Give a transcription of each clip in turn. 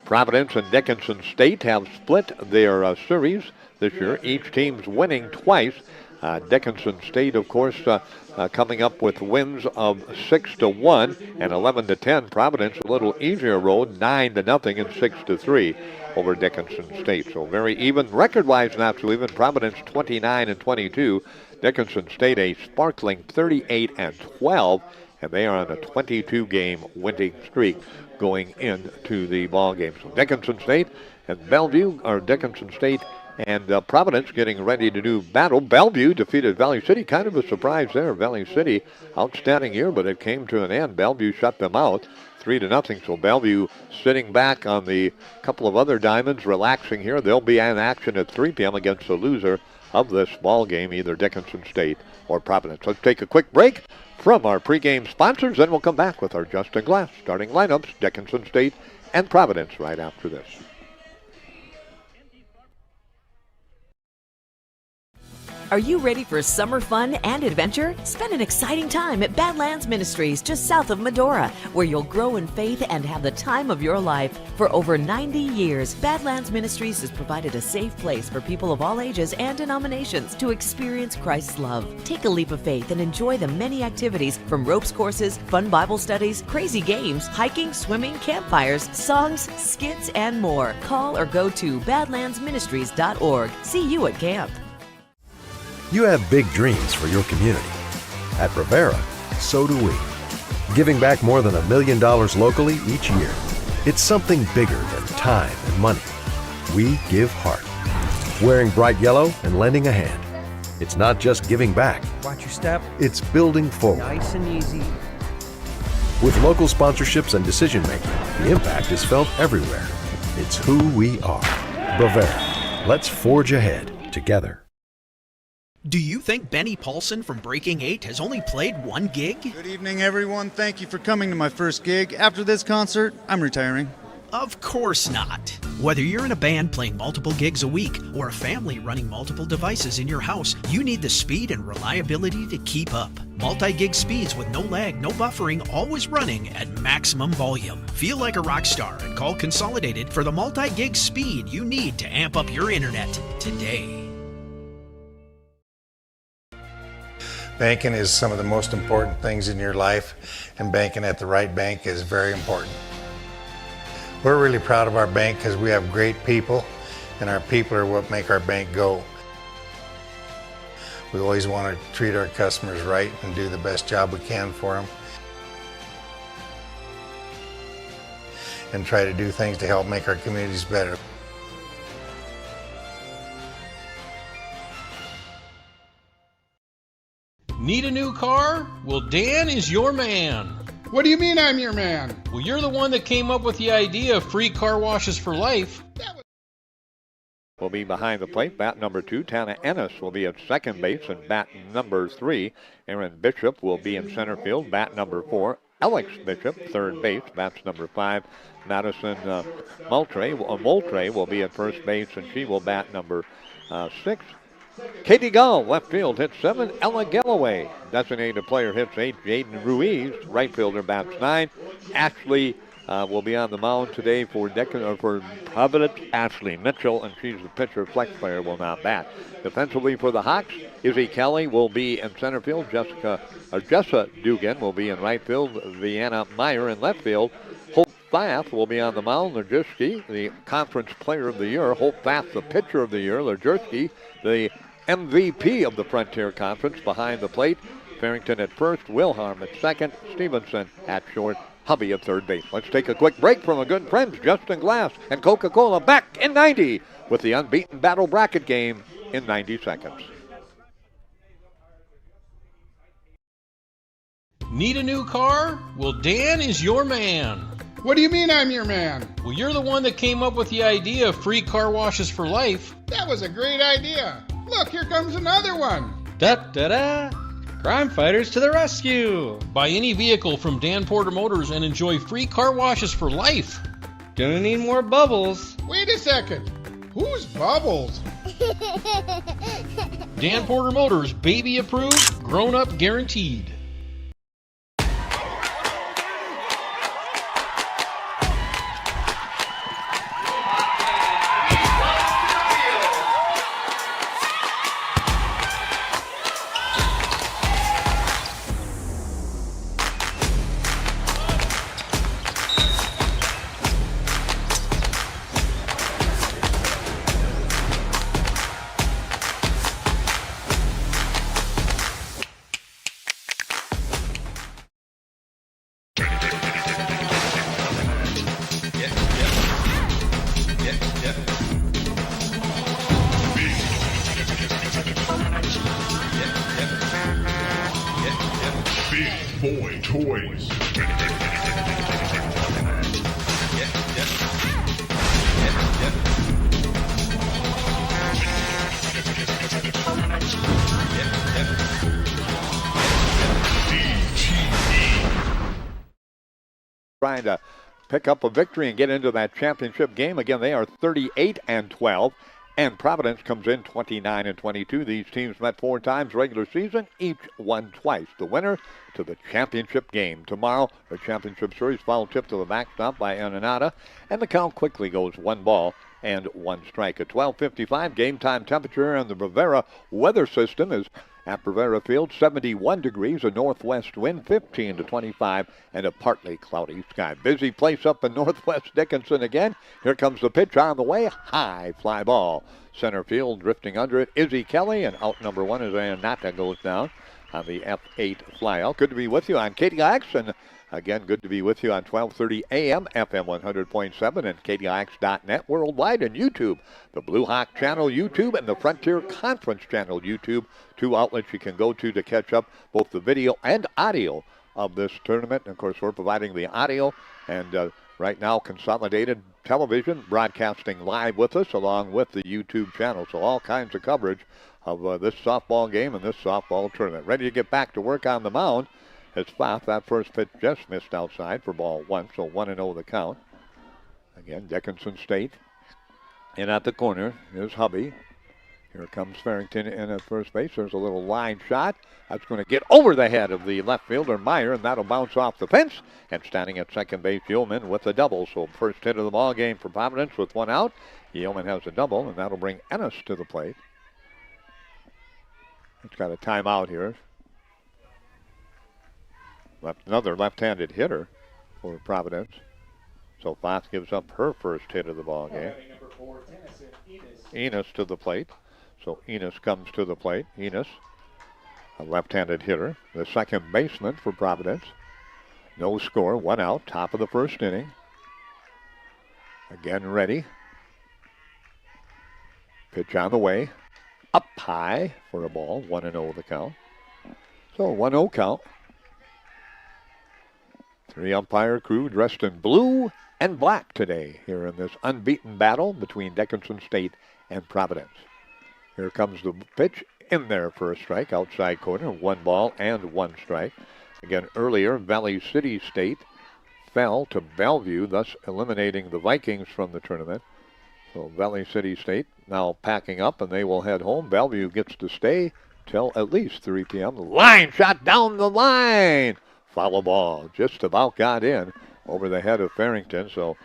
Providence and Dickinson State have split their series this year. Each team's winning twice. Dickinson State, of course, coming up with wins of 6-1 and 11-10. Providence a little easier road, 9-0 and 6-3 over Dickinson State. So very even record-wise, not so even. Providence 29-22. Dickinson State a sparkling 38-12, and they are on a 22-game winning streak going into the ball game. So Dickinson State and Bellevue, or Dickinson State and Providence getting ready to do battle. Bellevue defeated Valley City. Kind of a surprise there. Valley City, outstanding year, but it came to an end. Bellevue shut them out 3-0. So Bellevue sitting back on the couple of other diamonds, relaxing here. They'll be in action at 3 p.m. against the loser of this ball game, either Dickinson State or Providence. Let's take a quick break from our pregame sponsors, then we'll come back with our Justin Glass starting lineups, Dickinson State and Providence right after this. Are you ready for summer fun and adventure? Spend an exciting time at Badlands Ministries just south of Medora, where you'll grow in faith and have the time of your life. For over 90 years, Badlands Ministries has provided a safe place for people of all ages and denominations to experience Christ's love. Take a leap of faith and enjoy the many activities from ropes courses, fun Bible studies, crazy games, hiking, swimming, campfires, songs, skits, and more. Call or go to badlandsministries.org. See you at camp. You have big dreams for your community. At Bravera, so do we. Giving back more than $1 million locally each year. It's something bigger than time and money. We give heart. Wearing bright yellow and lending a hand. It's not just giving back. Watch your step. It's building forward. Nice and easy. With local sponsorships and decision making, the impact is felt everywhere. It's who we are. Bravera. Let's forge ahead together. Do you think Benny Paulson from Breaking 8 has only played one gig? Good evening, everyone. Thank you for coming to my first gig. After this concert, I'm retiring. Of course not. Whether you're in a band playing multiple gigs a week or a family running multiple devices in your house, you need the speed and reliability to keep up. Multi-gig speeds with no lag, no buffering, always running at maximum volume. Feel like a rock star and call Consolidated for the multi-gig speed you need to amp up your internet today. Banking is some of the most important things in your life, and banking at the right bank is very important. We're really proud of our bank because we have great people, and our people are what make our bank go. We always want to treat our customers right and do the best job we can for them, and try to do things to help make our communities better. Need a new car? Well, Dan is your man. What do you mean I'm your man? Well, you're the one that came up with the idea of free car washes for life. Will be behind the plate. Bat number 2, Tana Ennis will be at second base, and bat number 3, Aaron Bishop will be in center field. Bat number 4, Alex Bishop, third base. Bats number 5, Madison Moultrie will be at first base, and she will bat number 6. Katie Gull, left field, hits 7. Ella Galloway, designated player, hits 8. Jaden Ruiz, right fielder, bats 9. Ashley will be on the mound today for Providence. Ashley Mitchell, and she's the pitcher. Flex player will not bat. Defensively for the Hawks, Izzy Kelly will be in center field. Jessa Dugan will be in right field. Vienna Meyer in left field. Hope Fath will be on the mound. Lejerski, the conference player of the year. Hope Fath, the pitcher of the year. Lejerski, the MVP of the Frontier Conference, behind the plate. Farrington at first, Wilhelm at second, Stevenson at short, Hubby at third base. Let's take a quick break from our good friends Justin Glass and Coca-Cola, back in 90 with the unbeaten battle bracket game in 90 seconds. Need a new car? Well, Dan is your man. What do you mean I'm your man? Well, you're the one that came up with the idea of free car washes for life. That was a great idea. Look, here comes another one. Da-da-da! Crime fighters to the rescue! Buy any vehicle from Dan Porter Motors and enjoy free car washes for life. Gonna need more bubbles. Wait a second. Who's Bubbles? Dan Porter Motors, baby approved, grown up guaranteed. boys. Trying to pick up a victory and get into that championship game. Again, they are 38-12, and Providence comes in 29-22. These teams met 4 times regular season, each won twice. The winner to the championship game. Tomorrow, the championship series foul tip to the backstop by Ananata, and the count quickly goes 1 ball and 1 strike. At 12:55, game time temperature on the Bravera weather system is at Bravera Field, 71 degrees, a northwest wind, 15-25, and a partly cloudy sky. Busy place up in northwest Dickinson again. Here comes the pitch on the way. High fly ball. Center field drifting under it. Izzy Kelly, and out number 1 is Anata goes down on the F8 flyout. Good to be with you on KDIX, and again, good to be with you on 1230 AM, FM 100.7, and KDIX.net worldwide, and YouTube. The Blue Hawk channel YouTube and the Frontier Conference channel YouTube. 2 outlets you can go to catch up both the video and audio of this tournament. And of course, we're providing the audio, and right now, Consolidated Television broadcasting live with us along with the YouTube channel. So all kinds of coverage of this softball game and this softball tournament. Ready to get back to work on the mound. It's Foth. That first pitch just missed outside for ball 1, so 1-0 the count. Again, Dickinson State. And at the corner is Hubby. Here comes Farrington in at first base. There's a little line shot. That's going to get over the head of the left fielder, Meyer, and that'll bounce off the fence. And standing at second base, Yeoman with a double. So first hit of the ball game for Providence with 1 out. Yeoman has a double, and that'll bring Ennis to the plate. It's got a timeout here. Another left-handed hitter for Providence. So Foth gives up her first hit of the ball game. Enos to the plate. So Enos comes to the plate. Enos, a left-handed hitter, the second baseman for Providence. No score, 1 out, top of the first inning. Again ready. Pitch on the way. Up high for a ball, 1-0 the count. So 1-0 count. 3 umpire crew dressed in blue and black today here in this unbeaten battle between Dickinson State and Providence. Here comes the pitch in there for a strike, outside corner, 1 ball and 1 strike. Again, earlier, Valley City State fell to Bellevue, thus eliminating the Vikings from the tournament. So Valley City State now packing up, and they will head home. Bellevue gets to stay till at least 3 p.m. Line shot down the line. Foul ball, just about got in over the head of Farrington. So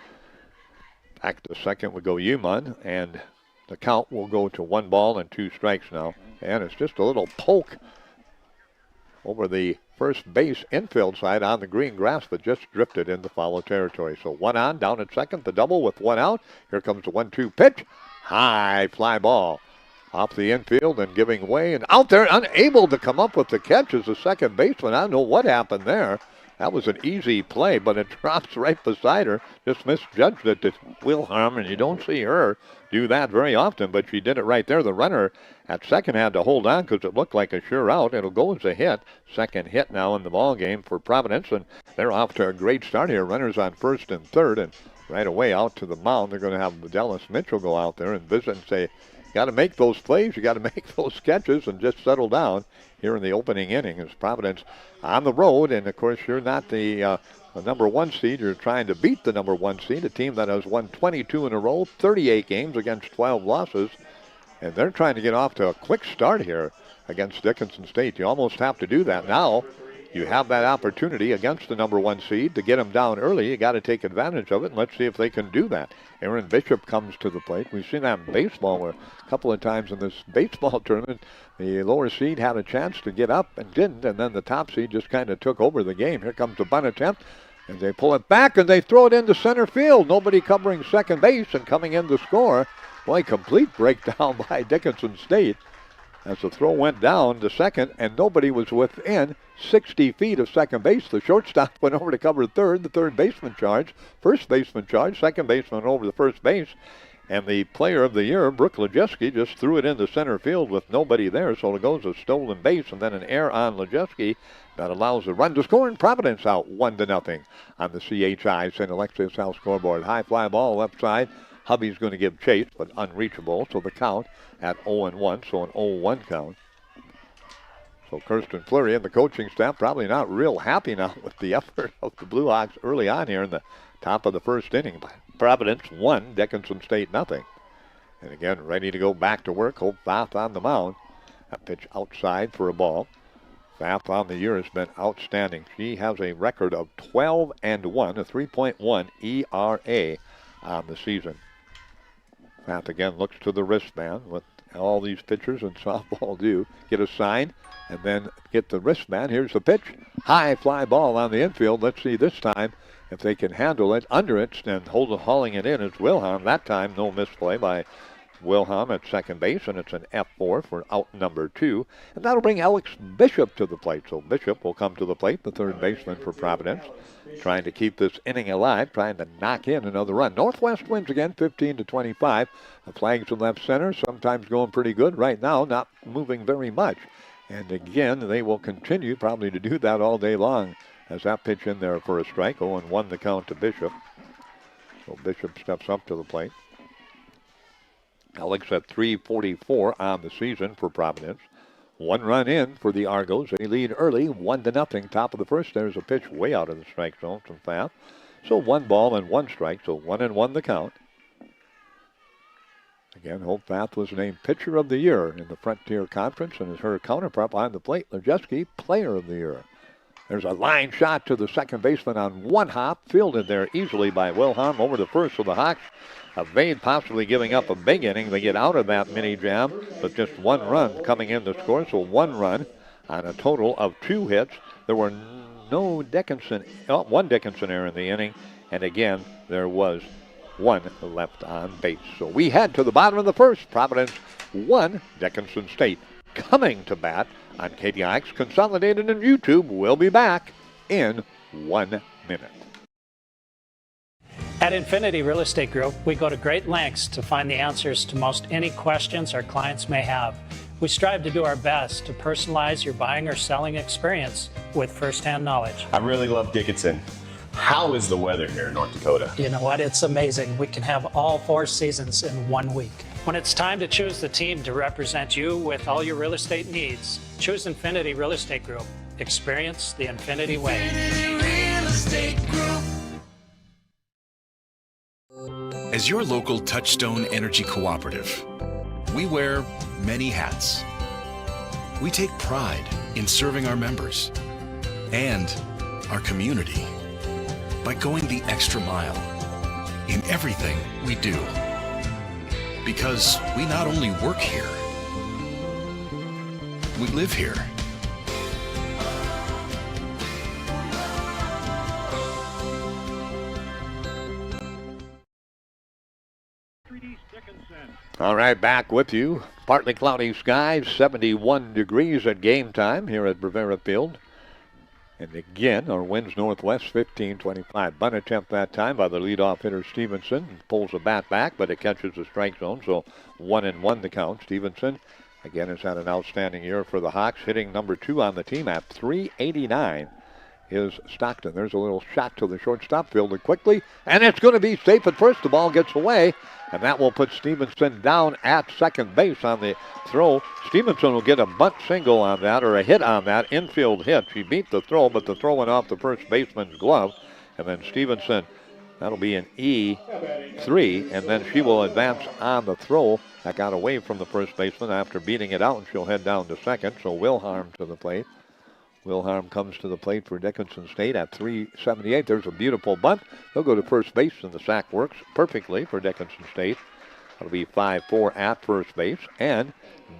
back to second would go Uman, and the count will go to 1 ball and 2 strikes now. And it's just a little poke over the first base infield side on the green grass, but just drifted into foul territory. So 1 on, down at second, the double with 1 out. Here comes the 1-2 pitch. High fly ball off the infield and giving way, and out there, unable to come up with the catch as the second baseman. I don't know what happened there. That was an easy play, but it drops right beside her. Just misjudged it to Wilhelm, and you don't see her do that very often, but she did it right there. The runner at second had to hold on because it looked like a sure out. It'll go as a hit. Second hit now in the ball game for Providence, and they're off to a great start here. Runners on first and third, and right away out to the mound, they're going to have Dallas Mitchell go out there and visit and say, you got to make those plays, you got to make those catches, and just settle down here in the opening inning as Providence on the road. And of course, you're not the number 1 seed. You're trying to beat the number 1 seed, a team that has won 22 in a row, 38 games against 12 losses. And they're trying to get off to a quick start here against Dickinson State. You almost have to do that now. You have that opportunity against the number 1 seed to get them down early. You got to take advantage of it, and let's see if they can do that. Aaron Bishop comes to the plate. We've seen that in baseball where a couple of times in this baseball tournament, the lower seed had a chance to get up and didn't, and then the top seed just kind of took over the game. Here comes the bunt attempt, and they pull it back, and they throw it into center field. Nobody covering second base, and coming in to score. Boy, complete breakdown by Dickinson State as the throw went down to second, and nobody was within 60 feet of second base. The shortstop went over to cover third. The third baseman charged. First baseman charged. Second baseman over the first base. And the player of the year, Brooke Lejeski, just threw it into center field with nobody there. So it goes a stolen base and then an error on Lejeski. That allows the run to score, and Providence out 1-0 on the CHI St. Alexius House scoreboard. High fly ball left side. Hubby's going to give chase, but unreachable. So the count at 0-1, so an 0-1 count. So Kirsten Fleury and the coaching staff probably not real happy now with the effort of the Blue Hawks early on here in the top of the first inning. Providence 1, Dickinson State 0. And again, ready to go back to work. Hope Fath on the mound. That pitch outside for a ball. Fath on the year has been outstanding. She has a record of 12-1, a 3.1 ERA on the season. Fath again looks to the wristband, what all these pitchers in softball do. Get a sign and then get the wristband. Here's the pitch. High fly ball on the infield. Let's see this time if they can handle it. Under it and hauling it in is Wilhelm. That time no misplay by Wilhelm at second base, and it's an F4 for out number 2. And that'll bring Alex Bishop to the plate. So Bishop will come to the plate, the third baseman for Providence, trying to keep this inning alive, trying to knock in another run. Northwest wins again, 15-25. The flags in left center, sometimes going pretty good. Right now, not moving very much. And again, they will continue probably to do that all day long as that pitch in there for a strike. 0-1 the count to Bishop. So Bishop steps up to the plate. Alex at .344 on the season for Providence. 1 run in for the Argos. They lead early, 1-0. Top of the first. There's a pitch way out of the strike zone from Fath. So 1 ball and 1 strike. So 1-1 the count. Again, Hope Fath was named Pitcher of the Year in the Frontier Conference, and is her counterpart behind the plate, Lejeski, Player of the Year. There's a line shot to the second baseman on one hop, fielded there easily by Wilhelm over the first. So the Hawks evade possibly giving up a big inning. They get out of that mini jam with just 1 run coming in to score. So 1 run on a total of 2 hits. There were no Dickinson, 1 Dickinson error in the inning, and again there was 1 left on base. So we head to the bottom of the first. Providence 1, Dickinson State. Coming to bat on KDIX Consolidated and YouTube. We'll be back in 1 minute. At Infinity Real Estate Group, we go to great lengths to find the answers to most any questions our clients may have. We strive to do our best to personalize your buying or selling experience with firsthand knowledge. I really love Dickinson. How is the weather here in North Dakota? You know what? It's amazing. We can have all 4 seasons in 1 week. When it's time to choose the team to represent you with all your real estate needs, choose Infinity Real Estate Group. Experience the Infinity way. Infinity Real Estate Group. As your local Touchstone Energy Cooperative, we wear many hats. We take pride in serving our members and our community by going the extra mile in everything we do. Because we not only work here, we live here. All right, back with you. Partly cloudy skies, 71 degrees at game time here at Bravera Field. And again, our winds northwest, 15-25. Bunt attempt that time by the leadoff hitter Stevenson. Pulls the bat back, but it catches the strike zone, so 1-1 the count. Stevenson, again, has had an outstanding year for the Hawks, hitting number 2 on the team at .389. Is Stockton. There's a little shot to the shortstop, fielded quickly, and it's going to be safe at first. The ball gets away, and that will put Stevenson down at second base on the throw. Stevenson will get a bunt single on that, or a hit on that, infield hit. She beat the throw, but the throw went off the first baseman's glove, and then Stevenson, that'll be an E3, and then she will advance on the throw. That got away from the first baseman after beating it out, and she'll head down to second, so Wilhelm to the plate. Wilhelm comes to the plate for Dickinson State at .378. There's a beautiful bunt. They'll go to first base, and the sack works perfectly for Dickinson State. That'll be 5-4 at first base. And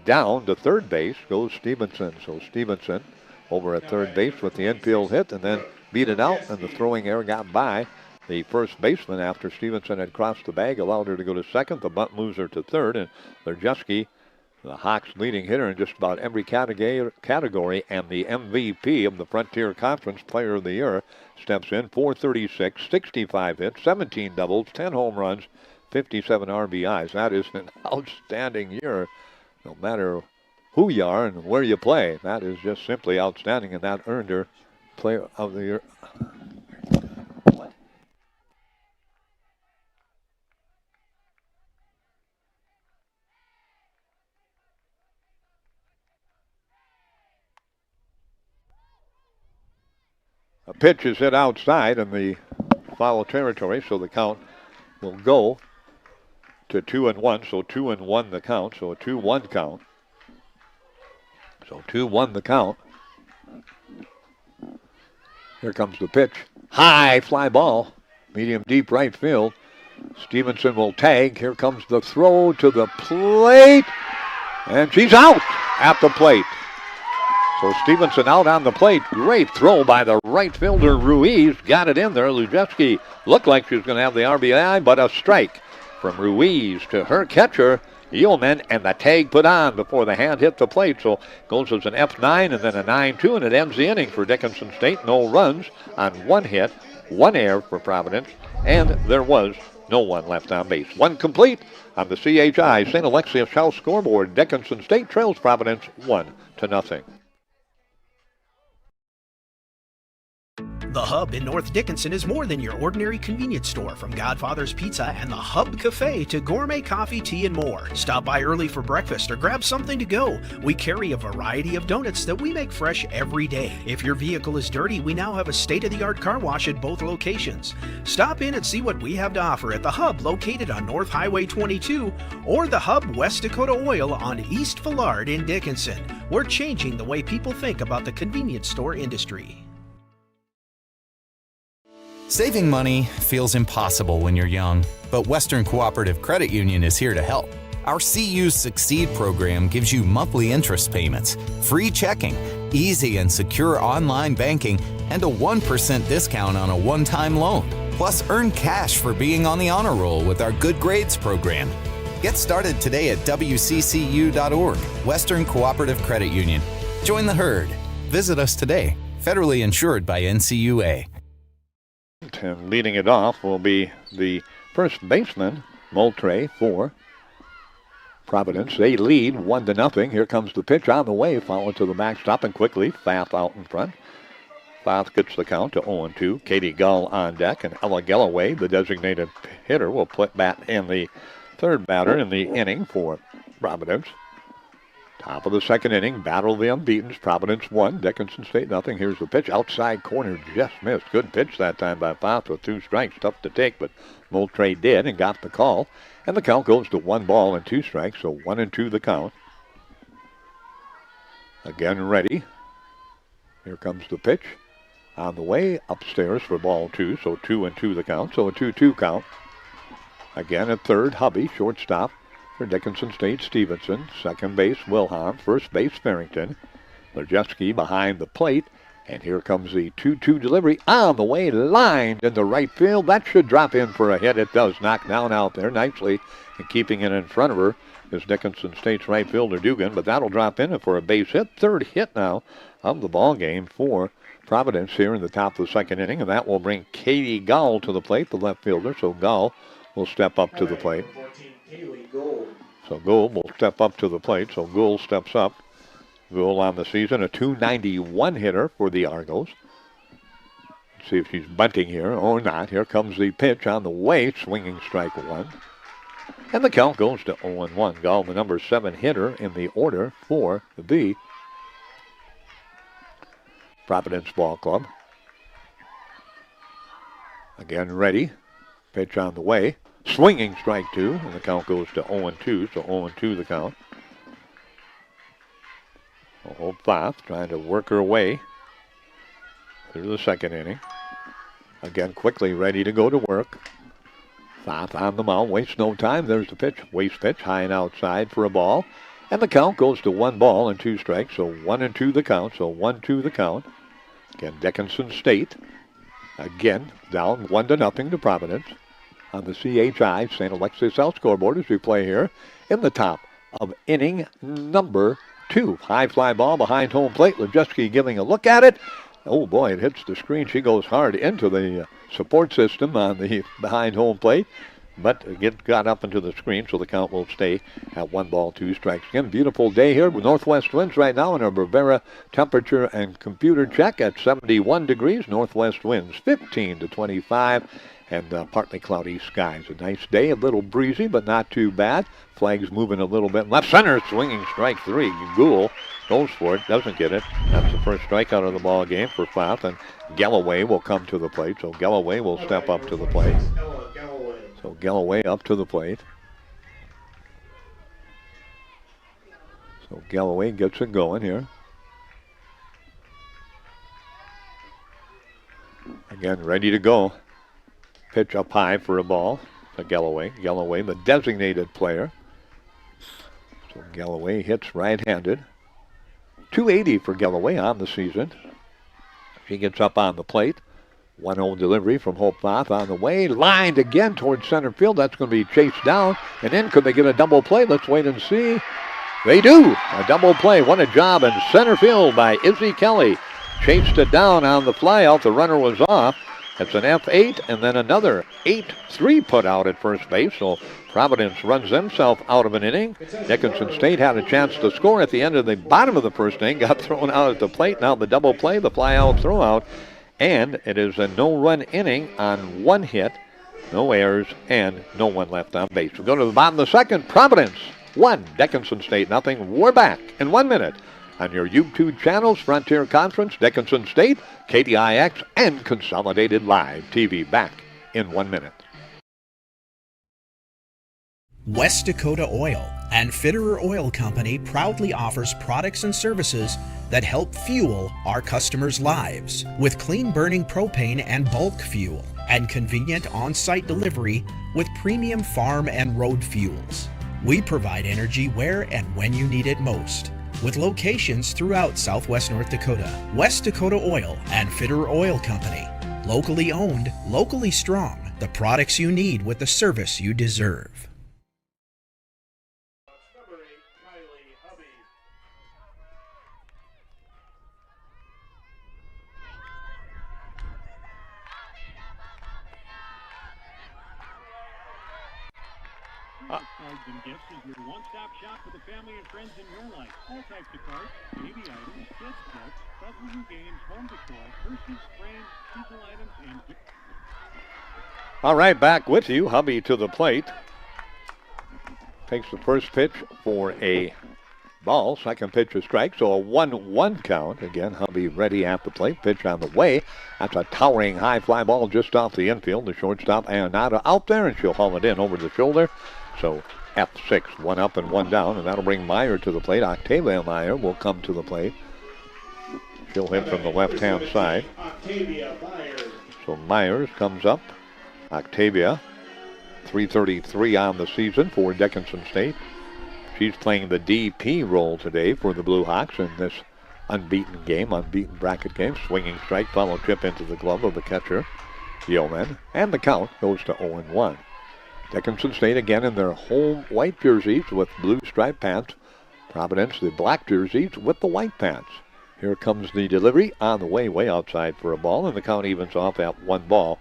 down to third base goes Stevenson. So Stevenson over at third base with the infield hit, and then beat it out, and the throwing error got by the first baseman after Stevenson had crossed the bag, allowed her to go to second. The bunt moves her to third, and Lejeski, the Hawks' leading hitter in just about every category, and the MVP of the Frontier Conference Player of the Year, steps in. .436, 65 hits, 17 doubles, 10 home runs, 57 RBIs. That is an outstanding year. No matter who you are and where you play. That is just simply outstanding, and that earned her Player of the Year. A pitch is hit outside in the foul territory, so the count will go to 2-1. So 2-1 the count. So a 2-1 count. So 2-1 the count. Here comes the pitch. High fly ball. Medium deep right field. Stevenson will tag. Here comes the throw to the plate. And she's out at the plate. So Stevenson out on the plate. Great throw by the right fielder Ruiz. Got it in there. Lujeski looked like she was going to have the RBI, but a strike from Ruiz to her catcher, Yeoman, and the tag put on before the hand hit the plate. So goes as an F9 and then a 9-2, and it ends the inning for Dickinson State. No runs on one hit, one error for Providence, and there was no one left on base. One complete on the CHI St. Alexius House scoreboard. Dickinson State trails Providence 1-0. The Hub in North Dickinson is more than your ordinary convenience store. From Godfather's Pizza and the Hub Cafe to gourmet coffee, tea, and more. Stop by early for breakfast or grab something to go. We carry a variety of donuts that we make fresh every day. If your vehicle is dirty, we now have a state-of-the-art car wash at both locations. Stop in and see what we have to offer at the Hub located on North Highway 22 or the Hub West Dakota Oil on East Villard in Dickinson. We're changing the way people think about the convenience store industry. Saving money feels impossible when you're young, but Western Cooperative Credit Union is here to help. Our CU Succeed program gives you monthly interest payments, free checking, easy and secure online banking, and a 1% discount on a one-time loan. Plus, earn cash for being on the honor roll with our Good Grades program. Get started today at WCCU.org, Western Cooperative Credit Union. Join the herd. Visit us today. Federally insured by NCUA. And leading it off will be the first baseman, Moultrie, for Providence. They lead 1-0. Here comes the pitch on the way, followed to the backstop and quickly. Fath out in front. Fath gets the count to 0-2. Katie Gull on deck, and Ella Galloway, the designated hitter, will put bat in the third batter in the inning for Providence. Top of the second inning, battle of the unbeatens. Providence 1, Dickinson State 0. Here's the pitch. Outside corner, just missed. Good pitch that time by Fath with 2 strikes. Tough to take, but Moultrie did and got the call. And the count goes to 1 ball and 2 strikes, so 1-2 the count. Again ready. Here comes the pitch. On the way, upstairs for ball 2, so 2-2 the count, so a 2-2 count. Again at third, Hubby, shortstop. For Dickinson State, Stevenson. Second base, Wilhelm. First base, Farrington. Lejeski behind the plate. And here comes the 2-2 delivery on the way, lined in the right field. That should drop in for a hit. It does. Knocked down out there nicely. And keeping it in front of her is Dickinson State's right fielder, Dugan. But that'll drop in for a base hit. Third hit now of the ball game for Providence here in the top of the second inning. And that will bring Katie Gull to the plate, the left fielder. So Gull will step up to the plate. So Gould will step up to the plate. So Gould steps up. Gould on the season, a .291 hitter for the Argos. Let's see if she's bunting here or not. Here comes the pitch on the way. Swinging strike 1. And the count goes to 0-1. Gull, the number 7 hitter in the order for the Providence Ball Club. Again ready. Pitch on the way. Swinging strike 2, and the count goes to 0-2, so 0-2 the count. Fath trying to work her way through the second inning. Again, quickly ready to go to work. Fath on the mound, wastes no time. There's the pitch, waste pitch, high and outside for a ball. And the count goes to 1 ball and 2 strikes, so 1-2 the count, so 1-2 the count. Again, Dickinson State, again, down 1-0 to Providence. On the CHI St. Alexius South scoreboard as we play here in the top of inning number 2. High fly ball behind home plate. Lejeski giving a look at it. Oh boy, it hits the screen. She goes hard into the support system on the behind home plate. but got up into the screen, so the count will stay at 1 ball, 2 strikes. Again, beautiful day here with northwest winds right now, and our Bravera temperature and computer check at 71 degrees. Northwest winds 15 to 25, and partly cloudy skies. A nice day, a little breezy, but not too bad. Flags moving a little bit. Left center, swinging strike 3. Gould goes for it, doesn't get it. That's the first strikeout of the ball game for Foth, and Galloway will come to the plate. So Galloway will step up to the plate. So Galloway up to the plate. So Galloway gets it going here. Again, ready to go. Pitch up high for a ball to Galloway. Galloway, the designated player. So Galloway hits right-handed. 280 for Galloway on the season. She gets up on the plate. 1-0 delivery from Hope Foth on the way. Lined again towards center field. That's going to be chased down. And then could they get a double play? Let's wait and see. They do. A double play. What a job in center field by Izzy Kelly. Chased it down on the flyout. The runner was off. It's an F8 and then another 8-3 put out at first base. So Providence runs themselves out of an inning. Dickinson State had a chance to score at the end of the bottom of the first inning. Got thrown out at the plate. Now the double play, the fly out, throw out. And it is a no-run inning on 1 hit. No errors and no one left on base. We go to the bottom of the second. Providence 1, Dickinson State nothing. We're back in 1 minute on your YouTube channels, Frontier Conference, Dickinson State, KDIX, and Consolidated Live TV. Back in 1 minute. West Dakota Oil and Fitterer Oil Company proudly offers products and services that help fuel our customers' lives with clean-burning propane and bulk fuel and convenient on-site delivery with premium farm and road fuels. We provide energy where and when you need it most, with locations throughout southwest North Dakota. West Dakota Oil and Fitterer Oil Company. Locally owned, locally strong. The products you need with the service you deserve. Cards and gifts is your one-stop shop for the family and friends in your life. All types of cards, baby items, kids books, puzzles and games, home decor, purses, frames, seasonal items, and... All right, back with you. Hubby to the plate. Takes the first pitch for a ball. Second pitch a strike, so a 1-1 count. Again, Hubby ready at the plate. Pitch on the way. That's a towering high fly ball just off the infield. The shortstop, Ayanada, out there, and she'll haul it in over the shoulder. So F6, 1 up and 1 down, and that'll bring Meyer to the plate. Octavia Meyer will come to the plate. She'll hit from the left-hand side. So Myers comes up. Octavia, 333 on the season for Dickinson State. She's playing the DP role today for the Blue Hawks in this unbeaten game, unbeaten bracket game. Swinging strike, follow chip into the glove of the catcher, Yeoman, and the count goes to 0-1. Dickinson State again in their home white jerseys with blue striped pants. Providence, the black jerseys with the white pants. Here comes the delivery on the way outside for a ball, and the count evens off at 1 ball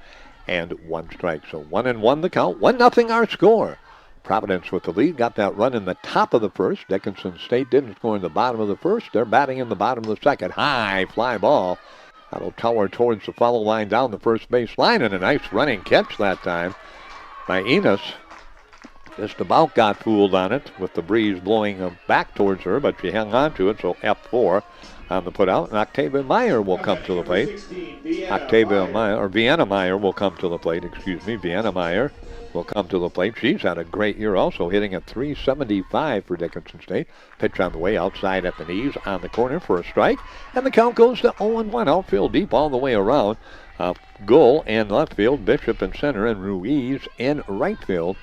and 1 strike. So 1-1 the count, 1-0 our score. Providence with the lead, got that run in the top of the first. Dickinson State didn't score in the bottom of the first. They're batting in the bottom of the second. High fly ball. That'll tower towards the follow line down the first base line, and a nice running catch that time by Enos. Just about got fooled on it with the breeze blowing back towards her, but she hung on to it, so F4 on the putout. And Octavia Meyer will come to the plate. Vienna Meyer will come to the plate, Vienna Meyer will come to the plate. She's had a great year also, hitting at .375 for Dickinson State. Pitch on the way outside at the knees on the corner for a strike. And the count goes to 0-1. Outfield deep all the way around. Goal in left field, Bishop in center, and Ruiz in right field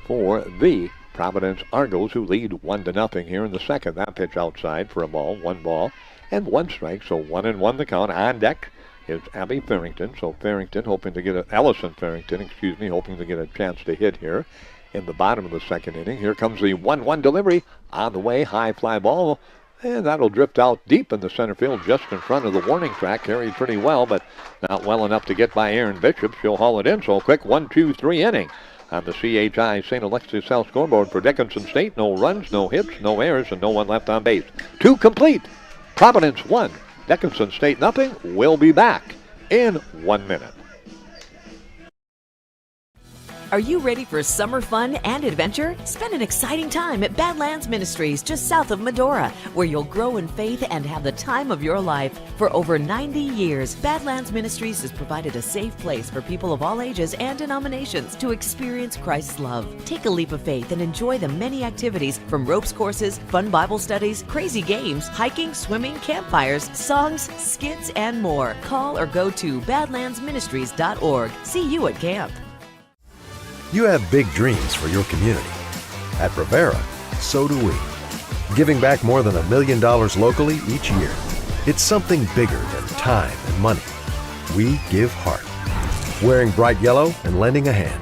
for the Providence Argos, who lead 1-0 here in the second. That pitch outside for a ball, 1 ball and 1 strike. So 1-1 the count. On deck is Abby Farrington. So Farrington hoping to get Allison Farrington, hoping to get a chance to hit here in the bottom of the second inning. Here comes the 1-1 delivery on the way, high fly ball. And that'll drift out deep in the center field just in front of the warning track. Carried pretty well, but not well enough to get by Aaron Bishop. She'll haul it in. So a quick 1-2-3 inning. on the CHI St. Alexis South scoreboard for Dickinson State. No runs, no hits, no errors, and no one left on base. 2 complete. Providence 1. Dickinson State nothing. We'll be back in 1 minute. Are you ready for summer fun and adventure? Spend an exciting time at Badlands Ministries just south of Medora, where you'll grow in faith and have the time of your life. For over 90 years, Badlands Ministries has provided a safe place for people of all ages and denominations to experience Christ's love. Take a leap of faith and enjoy the many activities from ropes courses, fun Bible studies, crazy games, hiking, swimming, campfires, songs, skits, and more. Call or go to badlandsministries.org. See you at camp. You have big dreams for your community. At Bravera, so do we. Giving back more than $1 million locally each year. It's something bigger than time and money. We give heart. Wearing bright yellow and lending a hand.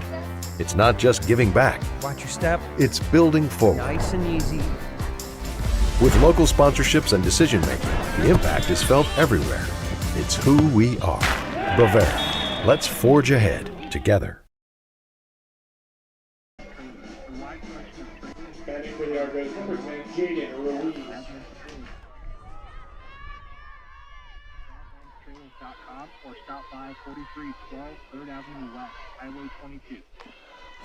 It's not just giving back. Watch your step. It's building forward. Nice and easy. With local sponsorships and decision making, the impact is felt everywhere. It's who we are. Bravera. Let's forge ahead together.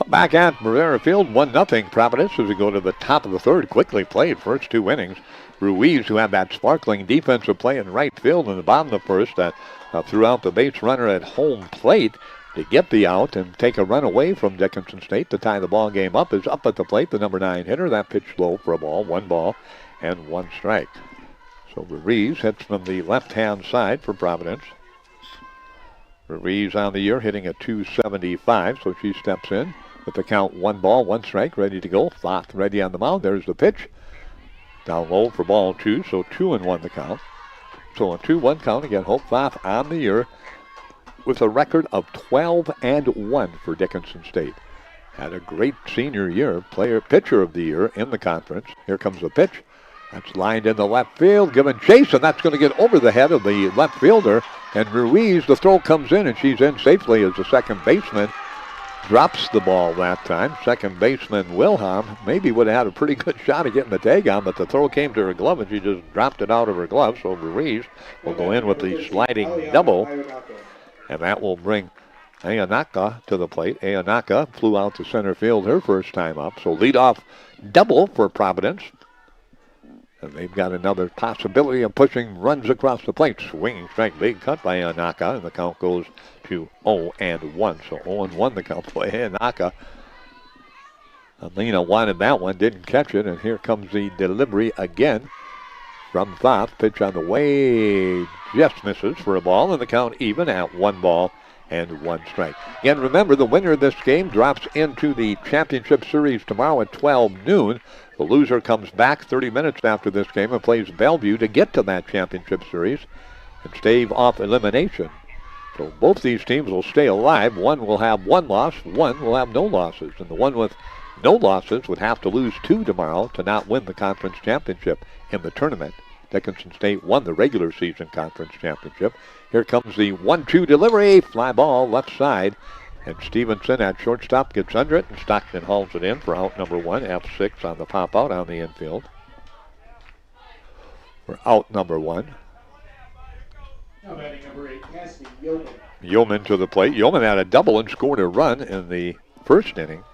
Back at Bravera Field, 1-0 Providence as we go to the top of the third. Quickly played first 2 innings. Ruiz, who had that sparkling defensive play in right field in the bottom of the first, threw out the base runner at home plate to get the out and take a run away from Dickinson State to tie the ball game up. Is up at the plate, the number 9 hitter. That pitch low for a ball, 1 ball and 1 strike. So Ruiz hits from the left-hand side for Providence. Ruiz on the year hitting a .275, so she steps in with the count 1 ball, 1 strike, ready to go. Floth ready on the mound. There's the pitch. Down low for ball 2, so 2-1 the count. So a 2-1 count again. Hope Floth on the year with a record of 12-1 for Dickinson State. Had a great senior year, pitcher of the year in the conference. Here comes the pitch. That's lined in the left field, given chase, and that's going to get over the head of the left fielder. And Ruiz, the throw comes in, and she's in safely as the second baseman drops the ball that time. Second baseman Wilhelm maybe would have had a pretty good shot at getting the tag on, but the throw came to her glove, and she just dropped it out of her glove. So Ruiz will go in with the sliding double, and that will bring Ayanaka to the plate. Ayanaka flew out to center field her first time up. So leadoff double for Providence. And they've got another possibility of pushing runs across the plate. Swinging strike, big cut by Ayanaka, and the count goes to 0-1. So 0-1 the count by Ayanaka. Alina wanted that one, didn't catch it, and here comes the delivery again from Thoth. Pitch on the way, just misses for a ball, and the count even at 1 ball and 1 strike. Again, remember, the winner of this game drops into the championship series tomorrow at 12 noon. The loser comes back 30 minutes after this game and plays Bellevue to get to that championship series and stave off elimination. So both these teams will stay alive. One will have 1 loss, one will have no losses. And the one with no losses would have to lose 2 tomorrow to not win the conference championship in the tournament. Dickinson State won the regular season conference championship. Here comes the 1-2 delivery, fly ball left side. And Stevenson at shortstop gets under it, and Stockton hauls it in for out number 1. F6 on the pop out on the infield. For out number 1. Now batting number 8, Cassidy Yeoman. Yeoman to the plate. Yeoman had a double and scored a run in the first inning.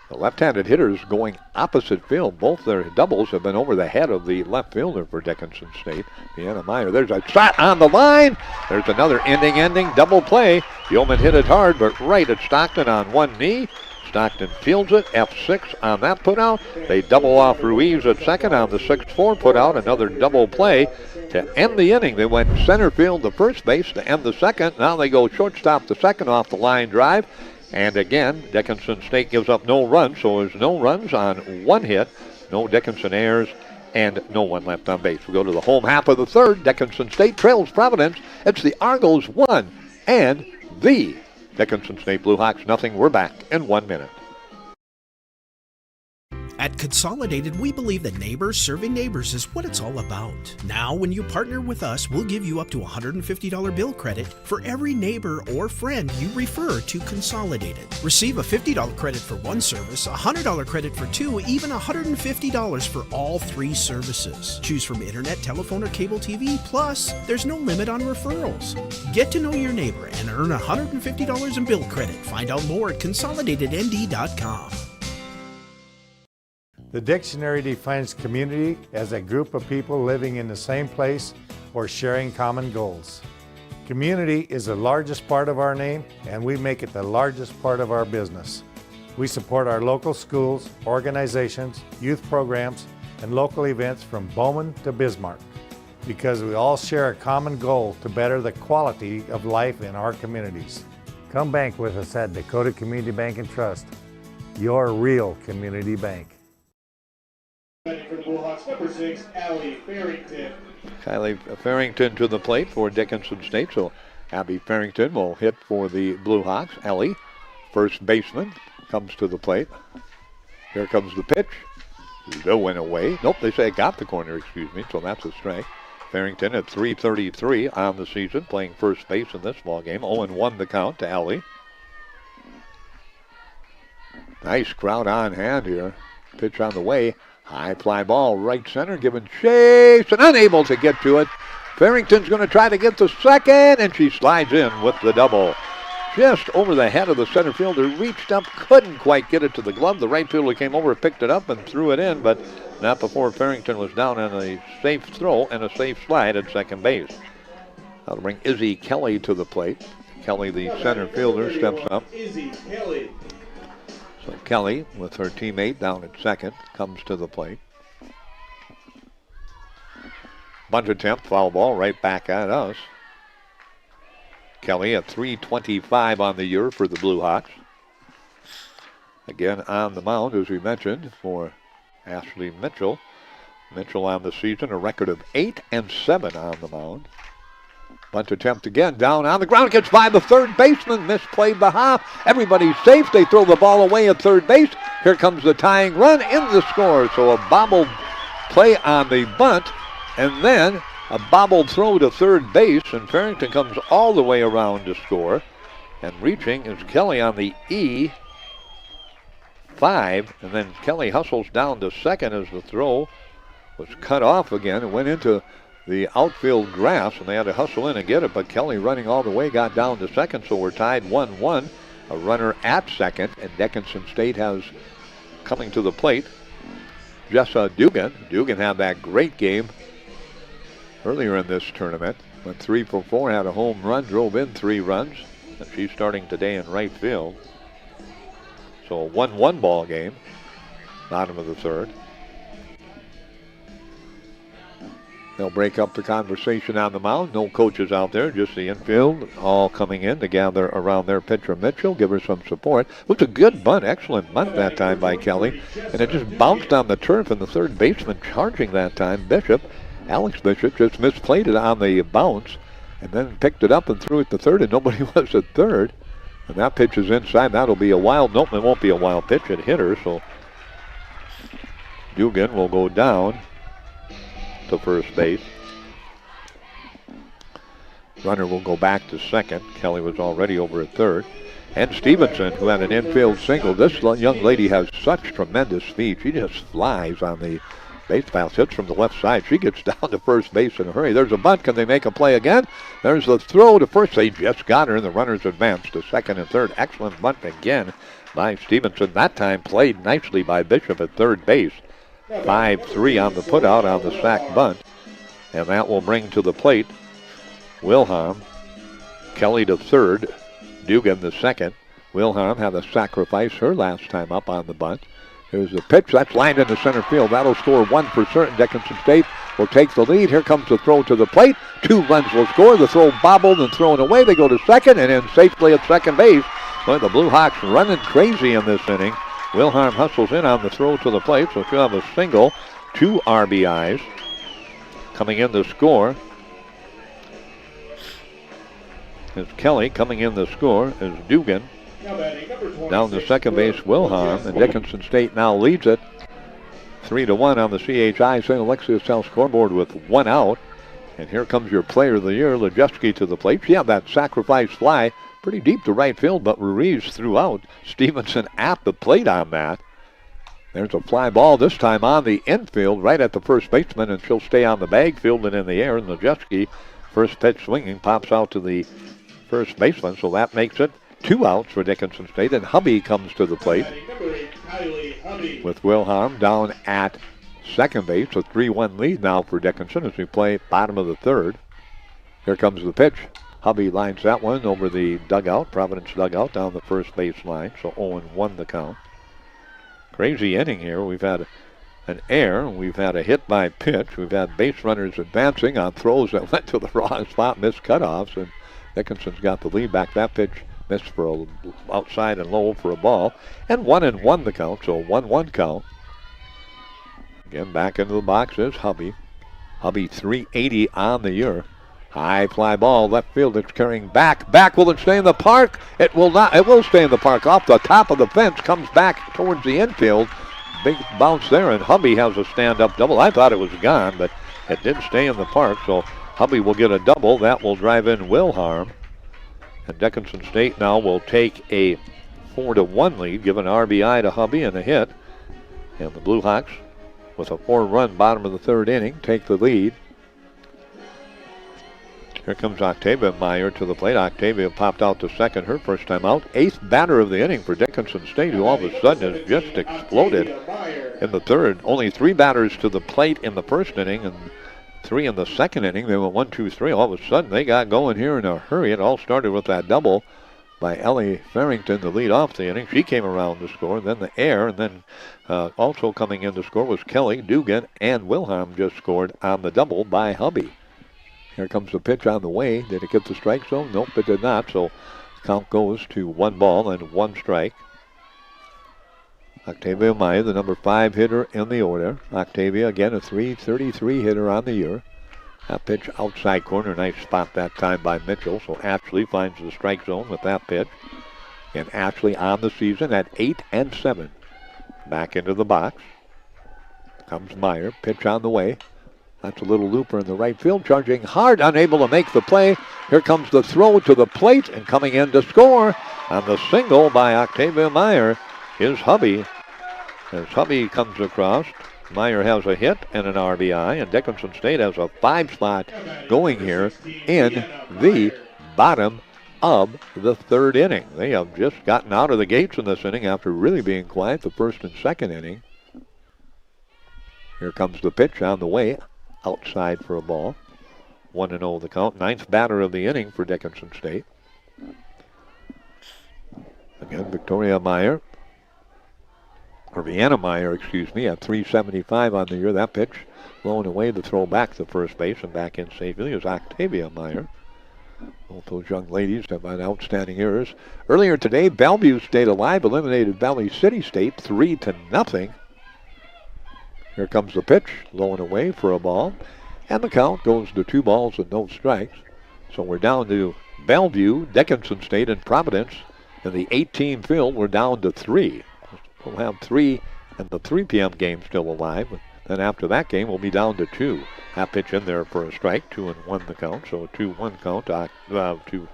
The left-handed hitters going opposite field. Both their doubles have been over the head of the left fielder for Dickinson State. Deanna Meyer. There's a shot on the line. There's another ending double play. Yeoman hit it hard, but right at Stockton on one knee. Stockton fields it. F6 on that put out. They double off Ruiz at second on the 6-4 put out. Another double play to end the inning. They went center field to first base to end the second. Now they go shortstop to second off the line drive. And again, Dickinson State gives up no runs, so there's no runs on 1 hit, no Dickinson errors, and no one left on base. We go to the home half of the third. Dickinson State trails Providence. It's the Argos 1 and the Dickinson State Blue Hawks nothing. We're back in 1 minute. At Consolidated, we believe that neighbors serving neighbors is what it's all about. Now, when you partner with us, we'll give you up to $150 bill credit for every neighbor or friend you refer to Consolidated. Receive a $50 credit for one service, a $100 credit for two, even $150 for all three services. Choose from internet, telephone, or cable TV, plus there's no limit on referrals. Get to know your neighbor and earn $150 in bill credit. Find out more at consolidatednd.com. The dictionary defines community as a group of people living in the same place or sharing common goals. Community is the largest part of our name, and we make it the largest part of our business. We support our local schools, organizations, youth programs, and local events from Bowman to Bismarck, because we all share a common goal to better the quality of life in our communities. Come bank with us at Dakota Community Bank and Trust, your real community bank. For the Bullhawks, number 6, Allie Farrington. Kylie Farrington to the plate for Dickinson State. So Abby Farrington will hit for the Blue Hawks. Ellie, first baseman, comes to the plate. Here comes the pitch. Low and away. Nope, they say it got the corner, excuse me, so that's a strike. Farrington at .333 on the season, playing first base in this ball game. 0-1 the count to Ellie. Nice crowd on hand here. Pitch on the way. High fly ball, right center, given chase and unable to get to it. Farrington's going to try to get to second, and she slides in with the double. Just over the head of the center fielder, reached up, couldn't quite get it to the glove. The right fielder came over, picked it up, and threw it in, but not before Farrington was down on a safe throw and a safe slide at second base. That'll bring Izzy Kelly to the plate. Kelly, the center fielder, steps up. Izzy Kelly. So Kelly, with her teammate down at second, comes to the plate. Bunt attempt, foul ball, right back at us. Kelly at .325 on the year for the Blue Hawks. Again on the mound, as we mentioned, for Ashley Mitchell. Mitchell on the season, a record of 8-7 on the mound. Bunt attempt again, down on the ground, gets by the third baseman, misplayed the hop. Everybody's safe, they throw the ball away at third base. Here comes the tying run in the score. So a bobbled play on the bunt, and then a bobbled throw to third base, and Farrington comes all the way around to score. And reaching is Kelly on the E5, and then Kelly hustles down to second as the throw was cut off again and went into the outfield grass, and they had to hustle in and get it, but Kelly running all the way got down to second, so we're tied 1-1. A runner at second, and Dickinson State has coming to the plate Jessa Dugan. Dugan had that great game earlier in this tournament. Went 3 for 4, had a home run, drove in 3 runs, and she's starting today in right field. So a 1-1 ball game, bottom of the third. They'll break up the conversation on the mound. No coaches out there, just the infield all coming in to gather around their pitcher Mitchell, give her some support. It was a good bunt, excellent bunt that time by Kelly. And it just bounced on the turf, and the third baseman charging that time, Bishop. Alex Bishop just misplayed it on the bounce and then picked it up and threw it to third, and nobody was at third. And that pitch is inside. That'll be a wild. Nope, it won't be a wild pitch. It hit her, so Dugan will go down to first base. Runner will go back to second. Kelly was already over at third. And Stevenson, who had an infield single. This young lady has such tremendous speed. She just flies on the base path, hits from the left side. She gets down to first base in a hurry. There's a bunt. Can they make a play again? There's the throw to first. They just got her, and the runners advance to second and third. Excellent bunt again by Stevenson. That time played nicely by Bishop at third base. 5-3 on the putout on the sack bunt. And that will bring to the plate Wilhelm. Kelly to third. Dugan the second. Wilhelm had to sacrifice her last time up on the bunt. Here's the pitch. That's lined into center field. That'll score 1 for certain. Dickinson State will take the lead. Here comes the throw to the plate. 2 runs will score. The throw bobbled and thrown away. They go to second and in safely at second base. Boy, the Blue Hawks running crazy in this inning. Wilhelm hustles in on the throw to the plate, so she'll have a single, 2 RBIs. Coming in to score is Kelly. Coming in to score is Dugan. Down to second base, Wilhelm, and Dickinson State now leads it 3-1 on the CHI St. Alexius South scoreboard with 1 out. And here comes your player of the year, Lejeski, to the plate. Yeah, that sacrifice fly pretty deep to right field, but Ruiz threw out. Stevenson at the plate on that. There's a fly ball this time on the infield, right at the first baseman, and she'll stay on the bag, fielded in the air. And Lejeski, first pitch swinging, pops out to the first baseman, so that makes it 2 outs for Dickinson State. And Hubby comes to the plate with Wilhelm down at second base. A 3-1 lead now for Dickinson as we play bottom of the third. Here comes the pitch. Hubby lines that one over the dugout, Providence dugout, down the first base line. So 0-1 the count. Crazy inning here. We've had an error. We've had a hit by pitch. We've had base runners advancing on throws that went to the wrong spot, missed cutoffs, and Dickinson's got the lead back. That pitch missed for a outside and low for a ball. And 1-1 the count, so 1-1 count. Again, back into the box is Hubby. Hubby 380 on the year. High fly ball, left field, it's carrying back. Back, will it stay in the park? It will not. It will stay in the park. Off the top of the fence, comes back towards the infield. Big bounce there, and Hubby has a stand-up double. I thought it was gone, but it did stay in the park, so Hubby will get a double. That will drive in Wilhelm. And Dickinson State now will take a 4-1 lead, give an RBI to Hubby and a hit. And the Blue Hawks, with a 4-run bottom of the third inning, take the lead. Here comes Octavia Meyer to the plate. Octavia popped out to second, her first time out. 8th batter of the inning for Dickinson State, who all of a sudden has just exploded in the third. Only 3 batters to the plate in the first inning and 3 in the second inning. They went 1, 2, 3. All of a sudden, they got going here in a hurry. It all started with that double by Ellie Farrington to lead off the inning. She came around to score. Then the air, and then also coming in to score was Kelly, Dugan, and Wilhelm just scored on the double by Hubby. Here comes the pitch on the way. Did it get the strike zone? Nope, it did not. So count goes to 1 ball and 1 strike. Octavia Meyer, the number 5 hitter in the order. Octavia, again, a .333 hitter on the year. That pitch outside corner, nice spot that time by Mitchell. So Ashley finds the strike zone with that pitch. And Ashley on the season at 8-7. Back into the box. Comes Meyer, pitch on the way. That's a little looper in the right field, charging hard, unable to make the play. Here comes the throw to the plate, and coming in to score on the single by Octavia Meyer is Hubby. As Hubby comes across, Meyer has a hit and an RBI, and Dickinson State has a 5 spot going here in the bottom of the third inning. They have just gotten out of the gates in this inning after really being quiet the first and second inning. Here comes the pitch on the way. Outside for a ball. 1-0 the count. 9th batter of the inning for Dickinson State. Again, Victoria Meyer. Or Vienna Meyer, excuse me, at .375 on the year. That pitch blowing away the throw back to first base and back in safely is Octavia Meyer. Both those young ladies have had outstanding years. Earlier today, Bellevue stayed alive, eliminated Valley City State 3-0. Here comes the pitch, low and away for a ball. And the count goes to 2 balls and no strikes. So we're down to Bellevue, Dickinson State, and Providence. In the 8-team field, we're down to 3. We'll have 3 and the 3 p.m. game still alive. Then after that game, we'll be down to 2. That pitch in there for a strike, 2-1 the count. So a 2-1 count to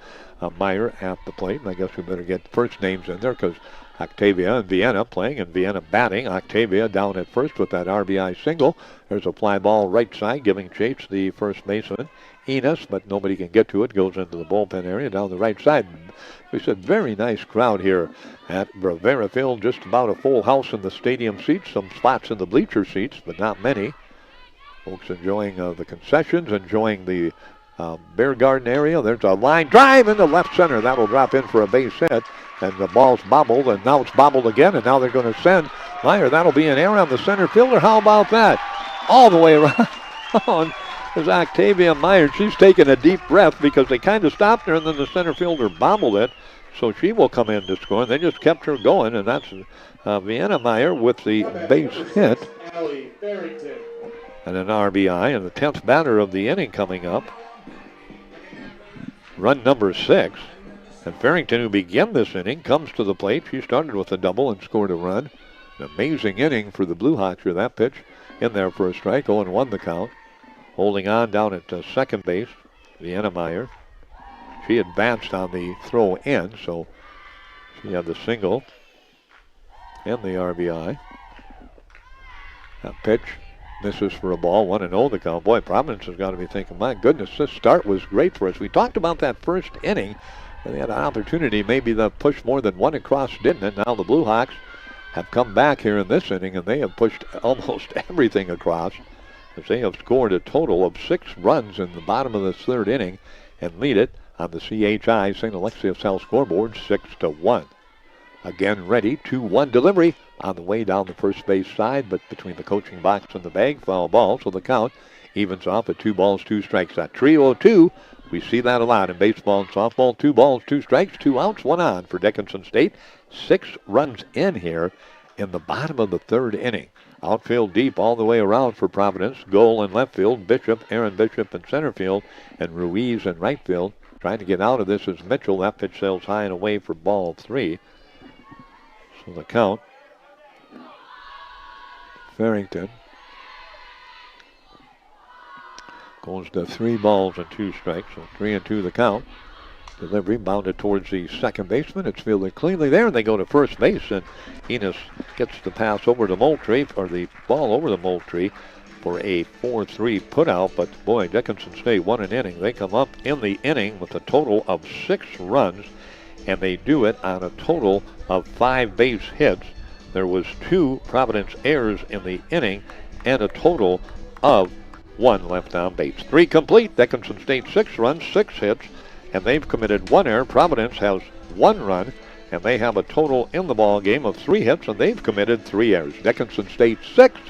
Meyer at the plate. And I guess we better get first names in there because Octavia and Vienna playing, and Vienna batting. Octavia down at first with that RBI single. There's a fly ball right side giving chase the first baseman, Enos, but nobody can get to it. Goes into the bullpen area down the right side. We said very nice crowd here at Bravera Field. Just about a full house in the stadium seats. Some spots in the bleacher seats, but not many. Folks enjoying the concessions, enjoying the Bear Garden area. There's a line drive into left center. That'll drop in for a base hit. And the ball's bobbled, and now it's bobbled again, and now they're going to send Meyer. That'll be an error on the center fielder. How about that? All the way around is Octavia Meyer. She's taking a deep breath because they kind of stopped her, and then the center fielder bobbled it. So she will come in to score, and they just kept her going, and that's Vienna Meyer with the base hit. And an RBI, and the 10th batter of the inning coming up. Run number 6. And Farrington, who began this inning, comes to the plate. She started with a double and scored a run. An amazing inning for the Blue Hawks here. That pitch in there for a strike. 0-1 the count. Holding on down at second base, Vienna Meyer. She advanced on the throw in, so she had the single and the RBI. That pitch misses for a ball. 1-0 the count. Boy, Providence has got to be thinking, my goodness, this start was great for us. We talked about that first inning. They had an opportunity maybe to push more than one across, didn't it? Now the Blue Hawks have come back here in this inning, and they have pushed almost everything across, as they have scored a total of 6 runs in the bottom of this third inning and lead it on the CHI St. Alexius South scoreboard 6-1. Again ready, 2-1 delivery on the way down the first base side, but between the coaching box and the bag, foul ball, so the count evens off at 2 balls, 2 strikes. That trio of 2, we see that a lot in baseball and softball. 2 balls, 2 strikes, 2 outs, 1 on for Dickinson State. 6 runs in here in the bottom of the third inning. Outfield deep all the way around for Providence. Goal in left field, Bishop, Aaron Bishop in center field, and Ruiz in right field. Trying to get out of this is Mitchell. That pitch sails high and away for ball 3. So the count, Farrington goes to 3 balls and 2 strikes. So 3-2 the count. Delivery bounded towards the second baseman. It's fielded cleanly there, and they go to first base, and Enos gets the pass over to Moultrie, or the ball over to Moultrie for a 4-3 putout. But boy, Dickinson State won an inning. They come up in the inning with a total of 6 runs, and they do it on a total of 5 base hits. There was 2 Providence errors in the inning, and a total of 1 left on base. 3 complete. Dickinson State 6 runs, 6 hits, and they've committed 1 error. Providence has 1 run, and they have a total in the ball game of 3 hits, and they've committed 3 errors. Dickinson State 6,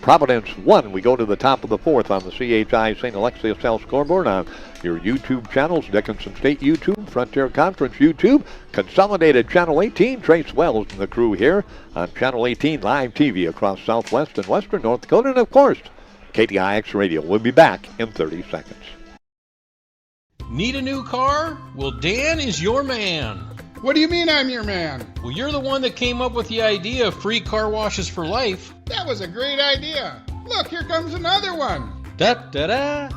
Providence 1. We go to the top of the 4th on the CHI St. Alexius South scoreboard on your YouTube channels, Dickinson State YouTube, Frontier Conference YouTube, Consolidated Channel 18, Trace Wells and the crew here on Channel 18 Live TV across Southwest and Western North Dakota, and of course, KTIX Radio. We'll be back in 30 seconds. Need a new car? Well, Dan is your man. What do you mean I'm your man? Well, you're the one that came up with the idea of free car washes for life. That was a great idea. Look, here comes another one. Da-da-da!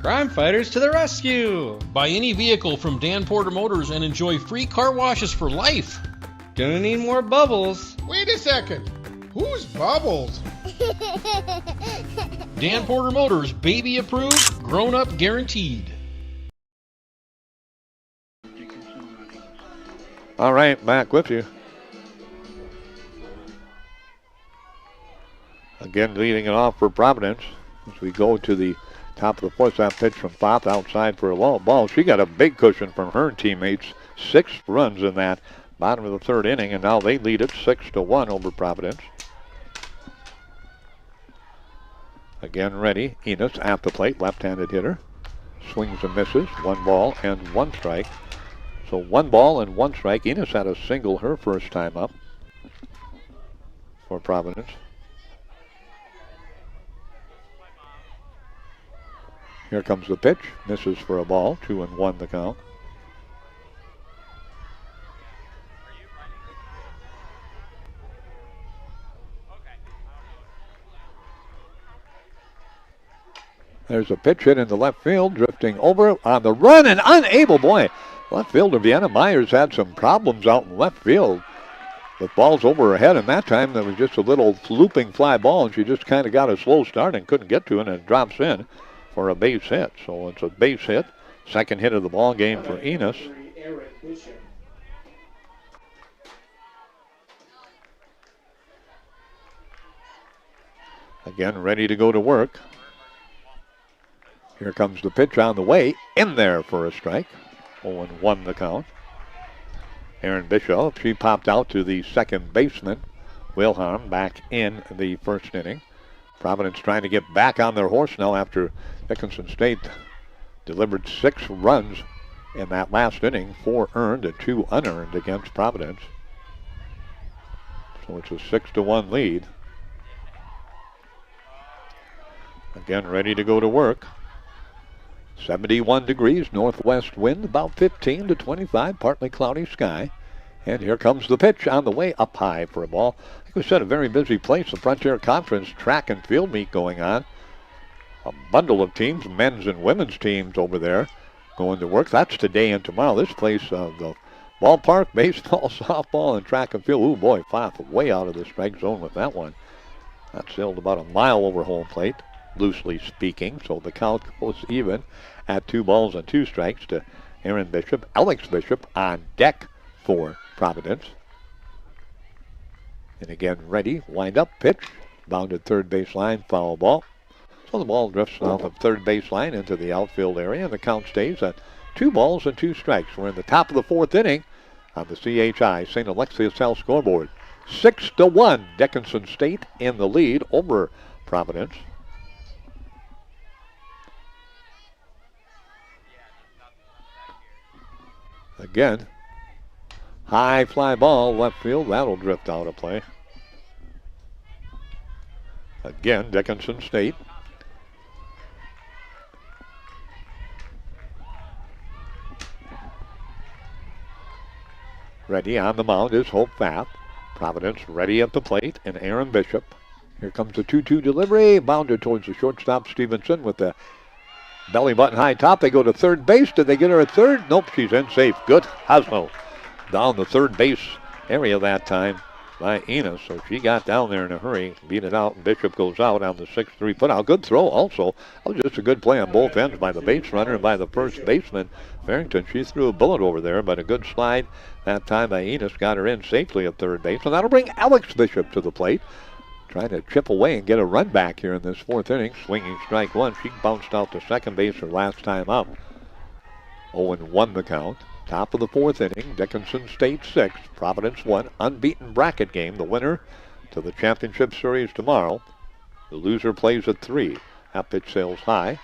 Crime fighters to the rescue! Buy any vehicle from Dan Porter Motors and enjoy free car washes for life. Gonna need more bubbles. Wait a second. Who's Bubbles? Dan Porter Motors, baby approved, grown up guaranteed. All right, back with you. Again, leading it off for Providence as we go to the top of the 4th. That pitch from Foth outside for a low ball. She got a big cushion from her teammates. 6 runs in that bottom of the 3rd inning, and now they lead it 6-1 over Providence. Again ready, Enos at the plate, left-handed hitter. Swings and misses, 1 ball and 1 strike. So 1 ball and 1 strike. Enos had a single her first time up for Providence. Here comes the pitch. Misses for a ball. 2-1 the count. There's a pitch hit into left field, drifting over on the run and unable, boy. Left fielder Vienna Myers had some problems out in left field. The ball's over her head, and that time there was just a little looping fly ball, and she just kind of got a slow start and couldn't get to it, and it drops in for a base hit. So it's a base hit. Second hit of the ball game for Enos. Again, ready to go to work. Here comes the pitch on the way. In there for a strike. 0-1 the count. Aaron Bishop, she popped out to the second baseman. Wilhelm back in the first inning. Providence trying to get back on their horse now after Dickinson State delivered 6 runs in that last inning. 4 earned and 2 unearned against Providence. So it's a 6-1 lead. Again, ready to go to work. 71 degrees, northwest wind, about 15 to 25, partly cloudy sky. And here comes the pitch on the way up high for a ball. Like we said, a very busy place. The Frontier Conference track and field meet going on. A bundle of teams, men's and women's teams over there going to work. That's today and tomorrow. This place, the ballpark, baseball, softball, and track and field. Oh boy, Foth way out of the strike zone with that one. That sailed about a mile over home plate, loosely speaking. So the count goes even at 2 balls and 2 strikes to Aaron Bishop. Alex Bishop on deck for Providence. And again, ready, wind up, pitch, bounded third baseline, foul ball. So the ball drifts off of third baseline into the outfield area, and the count stays at 2 balls and 2 strikes. We're in the top of the 4th inning on the CHI St. Alexius Health scoreboard. 6-1, Dickinson State in the lead over Providence. Again, high fly ball, left field, that'll drift out of play. Again, Dickinson State. Ready on the mound is Hope Fath. Providence ready at the plate, and Aaron Bishop. Here comes the 2-2 delivery, bounded towards the shortstop, Stevenson, with the belly button high top. They go to third base. Did they get her at third? Nope, she's in safe. Good hustle down the third base area that time by Enos. So she got down there in a hurry, beat it out, and Bishop goes out on the 6-3 putout. Good throw also. That was just a good play on both ends by the base runner and by the first baseman, Farrington. She threw a bullet over there, but a good slide that time by Enos got her in safely at third base. And that'll bring Alex Bishop to the plate, trying to chip away and get a run back here in this 4th inning. Swinging strike 1. She bounced out to second base her last time up. 0-1 the count. Top of the 4th inning. Dickinson State 6, Providence 1. Unbeaten bracket game. The winner to the championship series tomorrow. The loser plays at 3. That pitch sails high.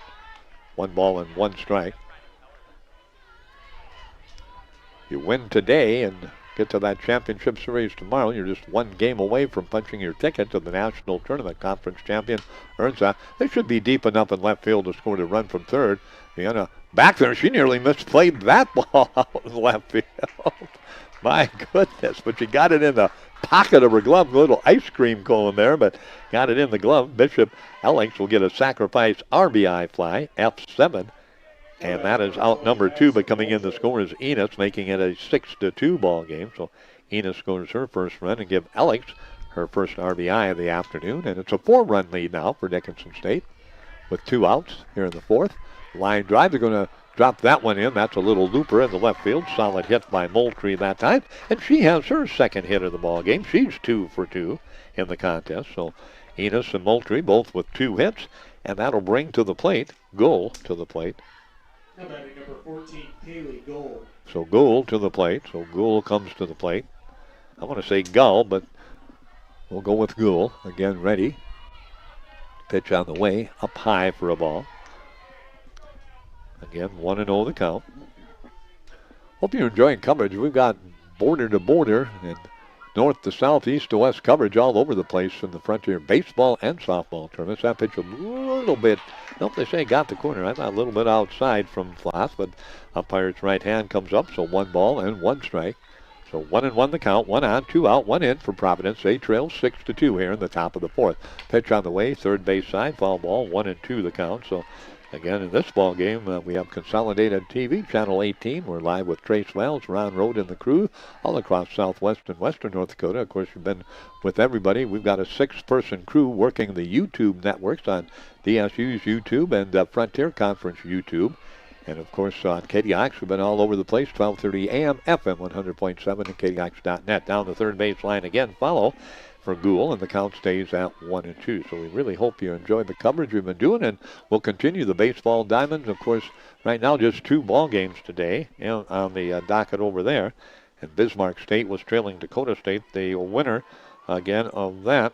1 ball and 1 strike. You win today and get to that championship series tomorrow. You're just 1 game away from punching your ticket to the national tournament. Conference champion earns that. They should be deep enough in left field to score the run from third. Vienna back there. She nearly misplayed that ball out in left field. My goodness. But she got it in the pocket of her glove. A little ice cream cone there, but got it in the glove. Bishop Alex will get a sacrifice RBI fly, F7. And that is out number 2, but coming in the score is Enos, making it a 6-2 ball game. So Enos scores her first run and give Alex her first RBI of the afternoon. And it's a 4-run lead now for Dickinson State with 2 outs here in the 4th. Line drive, they're going to drop that one in. That's a little looper in the left field. Solid hit by Moultrie that time. And she has her second hit of the ball game. She's 2 for 2 in the contest. So Enos and Moultrie both with 2 hits. And that'll bring to the plate, Goal to the plate. Now batting number 14, Haley Gould. So Gould to the plate. So Gould comes to the plate. I want to say Gull, but we'll go with Gould. Again, ready. Pitch on the way, up high for a ball. Again, 1-0 the count. Hope you're enjoying coverage. We've got border to border and north to south, east to west coverage all over the place in the Frontier baseball and softball tournaments. That pitch a little bit, nope, they say got the corner. I thought a little bit outside from Floth, but umpire's right hand comes up, so 1 ball and 1 strike. So 1-1 the count, 1 on, 2 out, 1 in for Providence. They trail 6-2 here in the top of the 4th. Pitch on the way, third base side, foul ball, 1-2 the count. So again, in this ball game, we have Consolidated TV, Channel 18. We're live with Trace Wells, Ron Road, and the crew all across southwest and western North Dakota. Of course, you've been with everybody. We've got a 6-person crew working the YouTube networks on DSU's YouTube and Frontier Conference YouTube. And, of course, on KDX, we've been all over the place, 1230 AM, FM 100.7 and KDX.net. Down the third base line again, follow for Gould, and the count stays at 1-2. So we really hope you enjoyed the coverage we've been doing, and we'll continue the baseball diamonds. Of course, right now just 2 ball games today on the docket over there. And Bismarck State was trailing Dakota State. The winner, again, of that,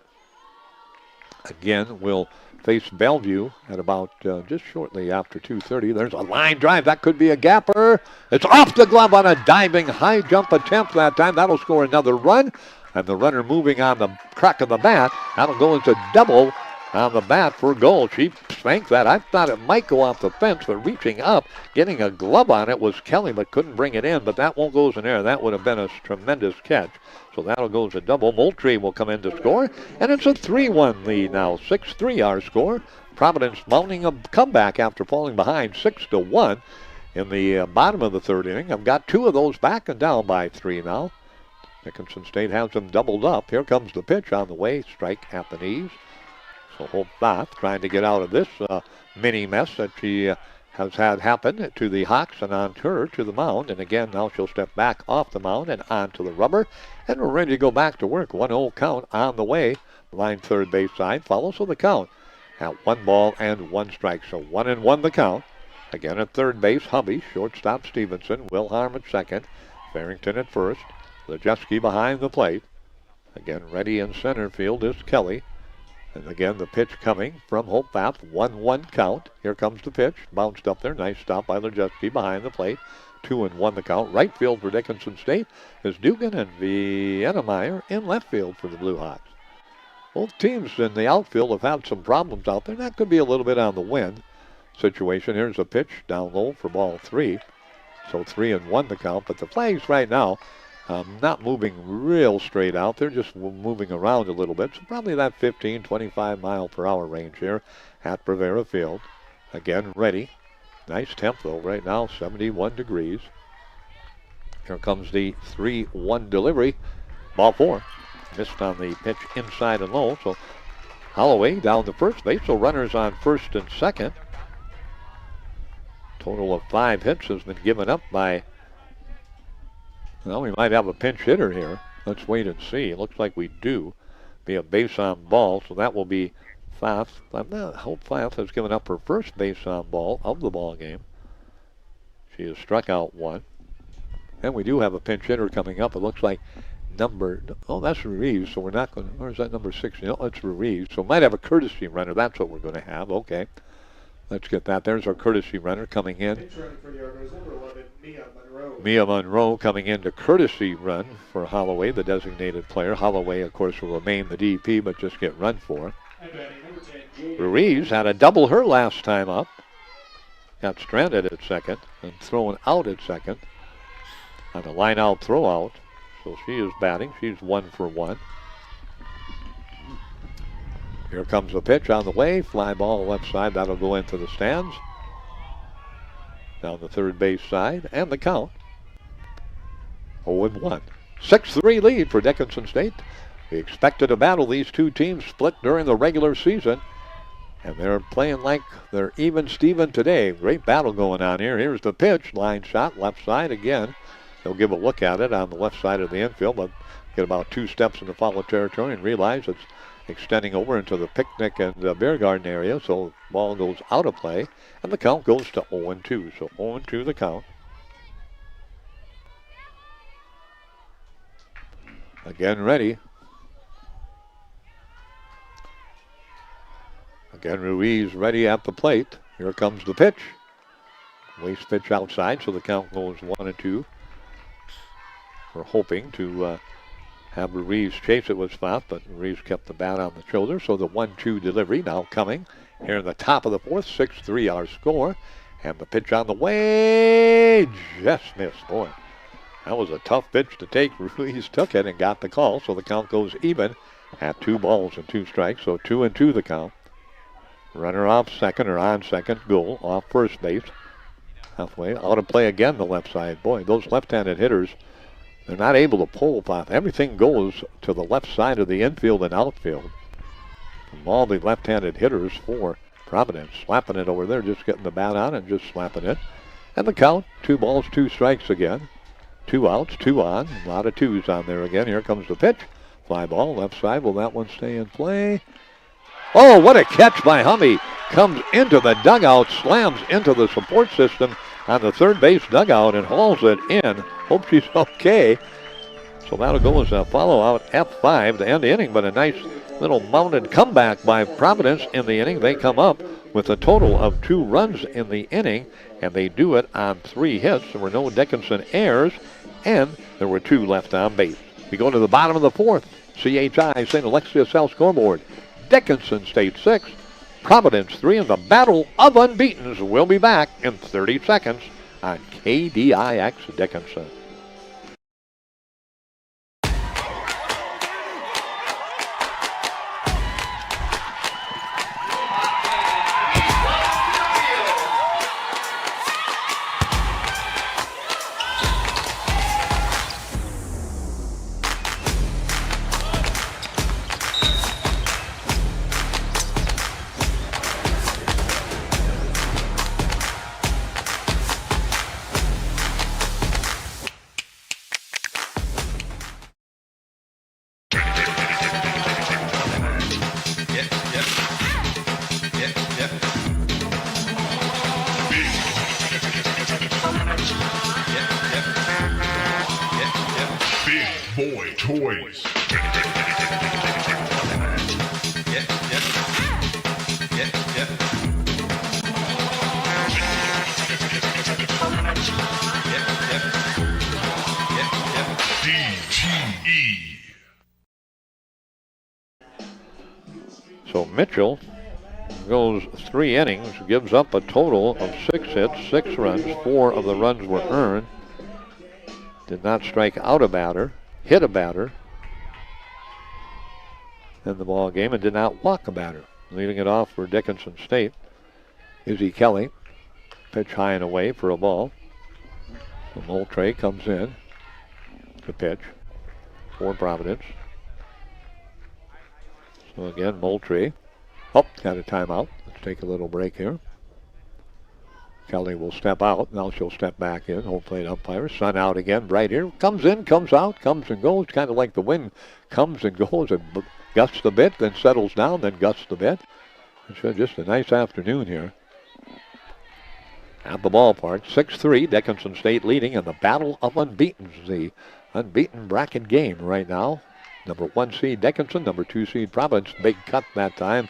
again, will face Bellevue at about just shortly after 2:30. There's a line drive. That could be a gapper. It's off the glove on a diving high jump attempt that time. That'll score another run. And the runner moving on the crack of the bat. That'll go into double on the bat for goal. She spanked that. I thought it might go off the fence, but reaching up, getting a glove on it was Kelly, but couldn't bring it in. But that won't go in there. That would have been a tremendous catch. So that'll go as a double. Moultrie will come in to score, and it's a 3-1 lead now. 6-3 our score. Providence mounting a comeback after falling behind 6-1 in the bottom of the third inning. I've got 2 of those back and down by 3 now. Dickinson State has them doubled up. Here comes the pitch on the way. Strike at the knees. So Hope Bath trying to get out of this mini mess that she has had happen to the Hawks and on her to the mound. And again, now she'll step back off the mound and onto the rubber. And we're ready to go back to work. 1-0 count on the way. Line third base side follows with the count at 1 ball and 1 strike. So 1-1 the count. Again at third base, Hubby. Shortstop Stevenson. Wilharm at second. Farrington at first. Lejeski behind the plate. Again, ready in center field is Kelly. And again, the pitch coming from Hope Bath. 1-1 count. Here comes the pitch. Bounced up there. Nice stop by Lejeski behind the plate. 2-1 the count. Right field for Dickinson State is Dugan, and Viennemeyer in left field for the Blue Hawks. Both teams in the outfield have had some problems out there. That could be a little bit on the wind situation. Here's a pitch down low for ball 3. So 3-1 the count. But the flags right now not moving real straight out. They're just moving around a little bit. So probably that 15, 25 mile per hour range here at Bravera Field. Again, ready. Nice temp though right now, 71 degrees. Here comes the 3-1 delivery. Ball 4. Missed on the pitch inside and low. So Holloway down to first base. So runners on first and second. Total of 5 hits has been given up by... Well, we might have a pinch hitter here. Let's wait and see. It looks like we do. Be a base on ball, so that will be Fath. Hope Fath has given up her first base on ball of the ball game. She has struck out 1. And we do have a pinch hitter coming up. It looks like that's Ruiz, so we're not going to, or is that number 6? No, it's Ruiz. So might have a courtesy runner. That's what we're going to have. Okay. Let's get that. There's our courtesy runner coming in. Mia Monroe coming in to courtesy run for Holloway, the designated player. Holloway, of course, will remain the DP, but just get run for. Ruiz had a double her last time up. Got stranded at second and thrown out at second on a line-out throw-out. So she is batting. She's 1 for 1. Here comes the pitch on the way. Fly ball left side. That'll go into the stands. Down the third base side. And the count. 0-1. 6-3 lead for Dickinson State. We expected a battle. These two teams split during the regular season. And they're playing like they're even Steven today. Great battle going on here. Here's the pitch. Line shot left side again. They'll give a look at it on the left side of the infield. But get about 2 steps into foul territory and realize it's extending over into the picnic and beer garden area, so the ball goes out of play, and the count goes to 0-2. So 0-2 the count. Again ready. Again Ruiz ready at the plate. Here comes the pitch. Waste pitch outside, so the count goes 1-2. We're hoping to have Ruiz chase it with Fath, but Ruiz kept the bat on the shoulder. So the 1-2 delivery now coming here in the top of the 4th. 6-3 our score. And the pitch on the way. Just missed. Boy, that was a tough pitch to take. Ruiz took it and got the call. So the count goes even at 2 balls and 2 strikes. So 2-2 the count. Runner off second or on second. Goal off first base. Halfway. Out of play again the left side. Boy, those left-handed hitters, they're not able to pull Fath. Everything goes to the left side of the infield and outfield. From all the left-handed hitters for Providence. Slapping it over there, just getting the bat on and just slapping it. And the count, 2 balls, 2 strikes again. 2 outs, 2 on. A lot of 2s on there again. Here comes the pitch. Fly ball, left side. Will that one stay in play? Oh, what a catch by Hummy. Comes into the dugout, slams into the support system on the third base dugout and hauls it in. Hope she's okay. So that'll go as a follow-out F5 to end the inning, but a nice little mounted comeback by Providence in the inning. They come up with a total of 2 runs in the inning, and they do it on 3 hits. There were no Dickinson errors, and there were 2 left on base. We go to the bottom of the 4th. CHI St. Alexius South scoreboard. Dickinson State 6, Providence 3, and the Battle of Unbeatens will be back in 30 seconds on KDIX Dickinson. Boy Toys. DTE. So Mitchell goes 3 innings, gives up a total of 6 hits, 6 runs. 4 of the runs were earned. Did not strike out a batter, hit a batter in the ball game, and did not walk a batter. Leading it off for Dickinson State, Izzy Kelly. Pitch high and away for a ball. So Moultrie comes in to pitch for Providence. So again, Moultrie. Oh, got a timeout. Let's take a little break here. Kelly will step out. Now she'll step back in. Home plate umpire. Sun out again. Bright here. Comes in, comes out, comes and goes. Kind of like the wind comes and goes and gusts a bit, then settles down, then gusts a bit. It's just a nice afternoon here at the ballpark. 6-3, Dickinson State leading in the Battle of Unbeatens, the unbeaten bracket game right now. Number 1 seed Dickinson, number 2 seed Providence. Big cut that time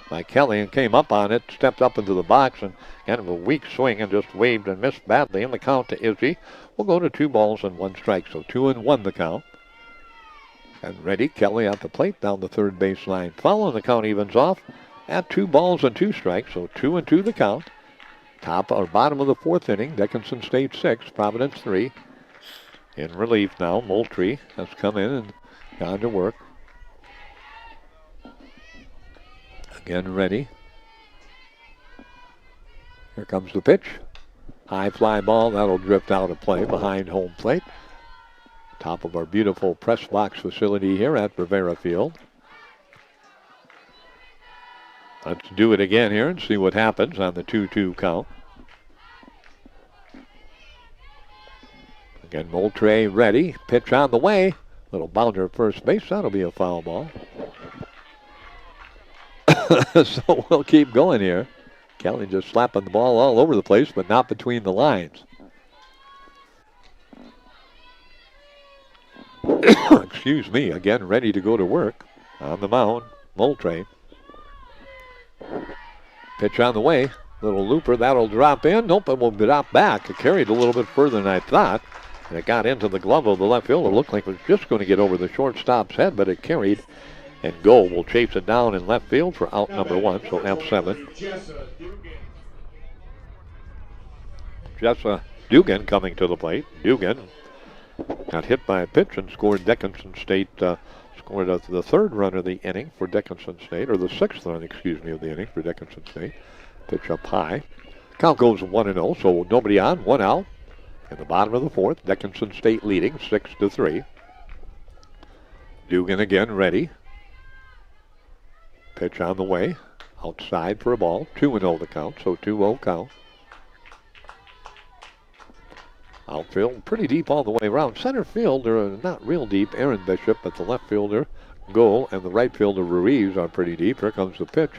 by Kelly and came up on it, stepped up into the box and kind of a weak swing and just waved and missed badly. And the count to Izzy will go to 2 balls and 1 strike. So 2-1 the count. And ready, Kelly at the plate down the third baseline. Following the count evens off at 2 balls and 2 strikes. So 2-2 the count. Top or bottom of the 4th inning. Dickinson State 6, Providence 3. In relief now, Moultrie has come in and gone to work. Again ready. Here comes the pitch. High fly ball. That'll drift out of play behind home plate. Top of our beautiful press box facility here at Bravera Field. Let's do it again here and see what happens on the 2-2 count. Again, Moultrie ready. Pitch on the way. Little bounder at first base. That'll be a foul ball. So we'll keep going here. Kelly just slapping the ball all over the place, but not between the lines. Excuse me. Again, ready to go to work on the mound. Moultrie. Pitch on the way. Little looper. That'll drop in. Nope, it will drop back. It carried a little bit further than I thought. And it got into the glove of the left fielder. It looked like it was just going to get over the shortstop's head, but it carried. And Goal will chase it down in left field for out number 1, so F7. Jessa Dugan coming to the plate. Dugan got hit by a pitch and scored Dickinson State, scored the 3rd run of the inning for Dickinson State, or the 6th run, excuse me, of the inning for Dickinson State. Pitch up high. Count goes 1-0, so nobody on, 1 out. In the bottom of the 4th, Dickinson State leading 6-3. Dugan again ready. Pitch on the way. Outside for a ball. 2-0 the count, so 2-0 count. Outfield pretty deep all the way around. Center field, they're not real deep. Aaron Bishop, but the left fielder, Goal, and the right fielder, Ruiz, are pretty deep. Here comes the pitch.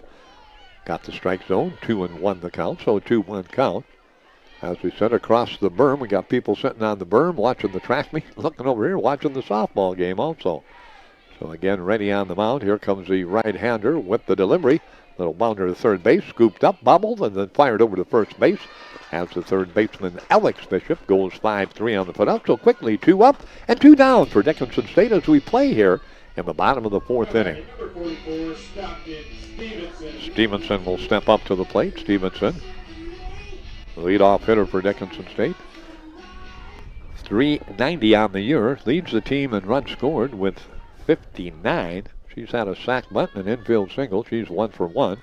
Got the strike zone. 2-1 the count, so 2-1 count. As we said, across the berm, we got people sitting on the berm watching the track meet, looking over here, watching the softball game also. So again, ready on the mound. Here comes the right-hander with the delivery. Little bounder to third base, scooped up, bobbled, and then fired over to first base. As the third baseman, Alex Bishop, goes 5-3 on the put-out. So quickly, 2 up and 2 down for Dickinson State as we play here in the bottom of the fourth inning. Number 44, Stockton Stevenson. Stevenson will step up to the plate. Stevenson, the leadoff hitter for Dickinson State. .390 on the year, leads the team in runs scored with 59. She's had a sac bunt and an infield single. She's 1 for 1.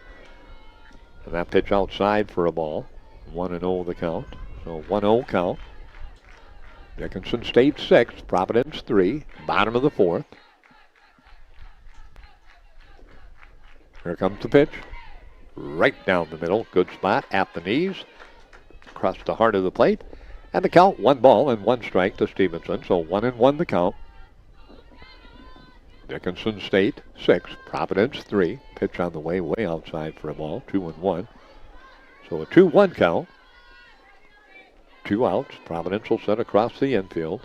And that pitch outside for a ball. 1-0 the count. So 1-0 count. Dickinson State 6, Providence 3, bottom of the fourth. Here comes the pitch. Right down the middle. Good spot at the knees. Across the heart of the plate. And the count, 1 ball and 1 strike to Stevenson. So 1-1 the count. Dickinson State 6, Providence 3. Pitch on the way outside for a ball. 2-1. So a 2-1 count. 2 outs. Providence will set across the infield.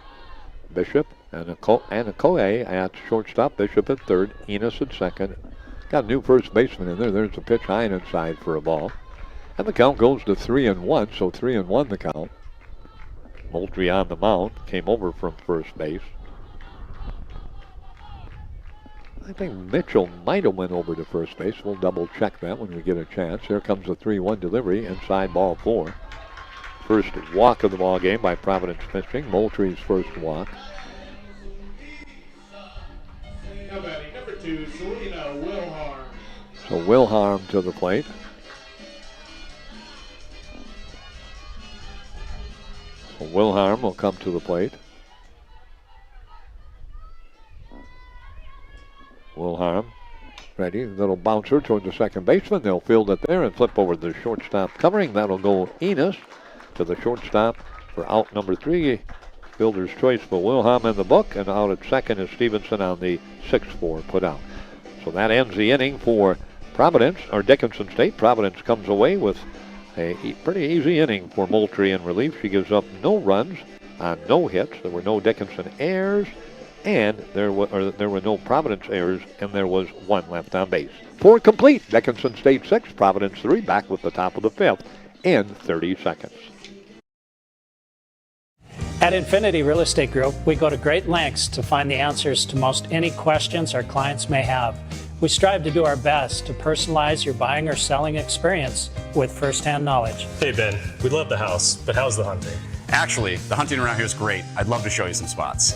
Bishop and Okoye at shortstop. Bishop at third. Enos at second. Got a new first baseman in there. There's a pitch high and inside for a ball. And the count goes to 3-1. So 3-1 the count. Moultrie on the mound. Came over from first base. I think Mitchell might have went over to first base. We'll double check that when we get a chance. Here comes a 3-1 delivery. Inside ball 4. First walk of the ball game by Providence pitching. Moultrie's first walk. Now batting number 2, Selena Wilharm. So Wilharm to the plate. So Wilharm will come to the plate. Wilharm ready. Little bouncer toward the second baseman. They'll field it there and flip over the shortstop covering. That'll go Enos to the shortstop for out number 3. Fielder's choice for Wilhelm in the book, and out at second is Stevenson on the 6-4 put out. So that ends the inning for Providence, or Dickinson State. Providence comes away with a pretty easy inning for Moultrie in relief. She gives up no runs on no hits. There were no Dickinson errors, and there were no Providence errors, and there was 1 left on base. 4 complete. Dickinson State 6, Providence 3, back with the top of the 5th in 30 seconds. At Infinity Real Estate Group, we go to great lengths to find the answers to most any questions our clients may have. We strive to do our best to personalize your buying or selling experience with firsthand knowledge. Hey Ben, we love the house, but how's the hunting? Actually, the hunting around here is great. I'd love to show you some spots.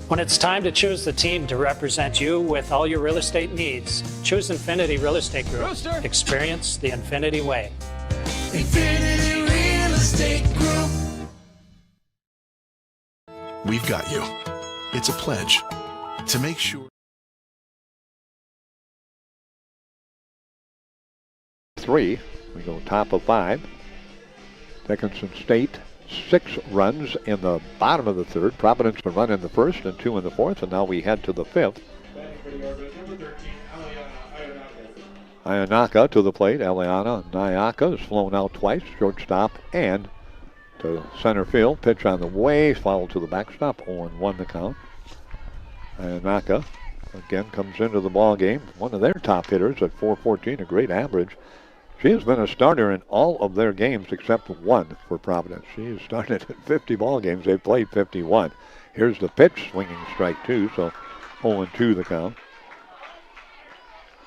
When it's time to choose the team to represent you with all your real estate needs, choose Infinity Real Estate Group. Rooster. Experience the Infinity way. Infinity Real Estate Group. We've got you. It's a pledge to make sure. 3. We go top of 5. Dickinson State 6 runs in the bottom of the 3rd. Providence a run in the 1st and 2 in the 4th, and now we head to the 5th. Ayanaka to the plate. Eliana Nyaka has flown out twice, shortstop and to center field. Pitch on the way, fouled to the backstop. 0-1 the count. Ayanaka again comes into the ball game. One of their top hitters at .414, a great average. She has been a starter in all of their games except 1 for Providence. She has started at 50 ball games. They've played 51. Here's the pitch, swinging strike 2, so 0-2 the count.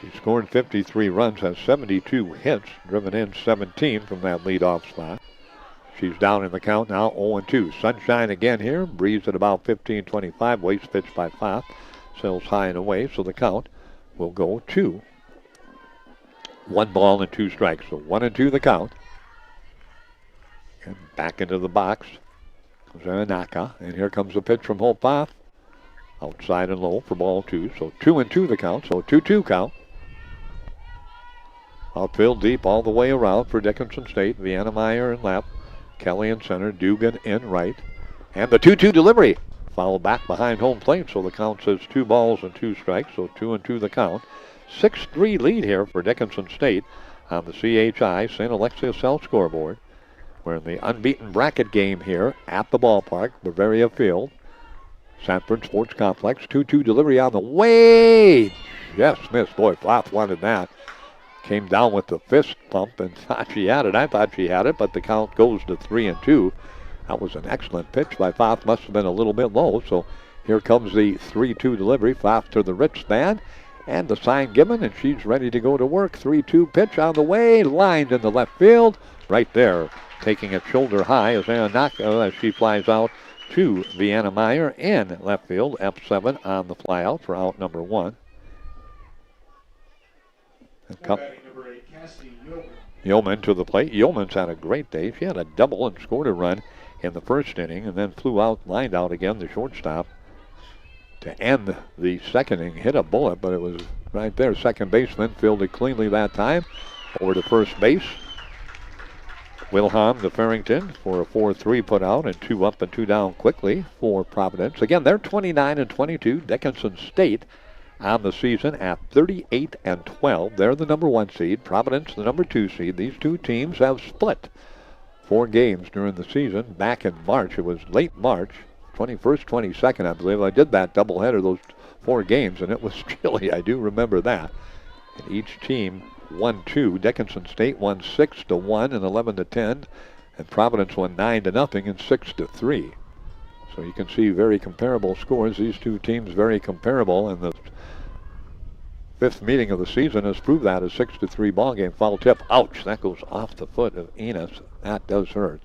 She scored 53 runs, has 72 hits, driven in 17 from that leadoff spot. She's down in the count now, 0-2. Sunshine again here, breeze at about 15-25, waste pitch by Pfaff. Sails high and away, so the count will go 2. 1 ball and 2 strikes, so 1-2 the count. And back into the box comes Ayanaka, and here comes the pitch from Hope Pfaff. Outside and low for ball 2, so 2-2 the count, so 2-2 count. Outfield deep all the way around for Dickinson State. Vienna Meyer in left, Kelly in center, Dugan in right. And the 2-2 delivery. Foul back behind home plate, so the count says 2 balls and 2 strikes, so 2-2 the count. 6-3 lead here for Dickinson State on the CHI St. Alexius South scoreboard. We're in the unbeaten bracket game here at the ballpark, Bavaria Field. Sanford Sports Complex, 2-2 delivery on the way. Just missed. Boy, Pfaff wanted that. Came down with the fist pump and thought she had it. I thought she had it, but the count goes to 3-2. That was an excellent pitch by Pfaff. Must have been a little bit low, so Here comes the 3-2 delivery. Off to the wristband. And the sign given, and she's ready to go to work. 3-2 pitch on the way. Lined in the left field. Right there. Taking it shoulder high is Ananaka as she flies out to Vienna Meyer in left field. F7 on the flyout for out number 1. Yeoman to the plate. Yeoman's had a great day. She had a double and scored a run in the first inning and then flew out, lined out again, the shortstop, to end the second inning. Hit a bullet, but it was right there. Second baseman fielded cleanly that time. Over to first base. Wilhelm to Farrington for a 4-3 put out, and 2 up and 2 down quickly for Providence. Again, they're 29-22. Dickinson State on the season at 38-12. They're the number 1 seed. Providence the number 2 seed. These two teams have split 4 games during the season. Back in March, it was late March, 21st, 22nd, I believe. I did that doubleheader, those 4 games, and it was chilly. I do remember that. And each team won 2. Dickinson State won 6-1 and 11-10, and Providence won 9-0 and 6-3. So you can see very comparable scores. These two teams very comparable, and the 5th meeting of the season has proved that. A 6-3 ball game. Foul tip. Ouch! That goes off the foot of Enos. That does hurt.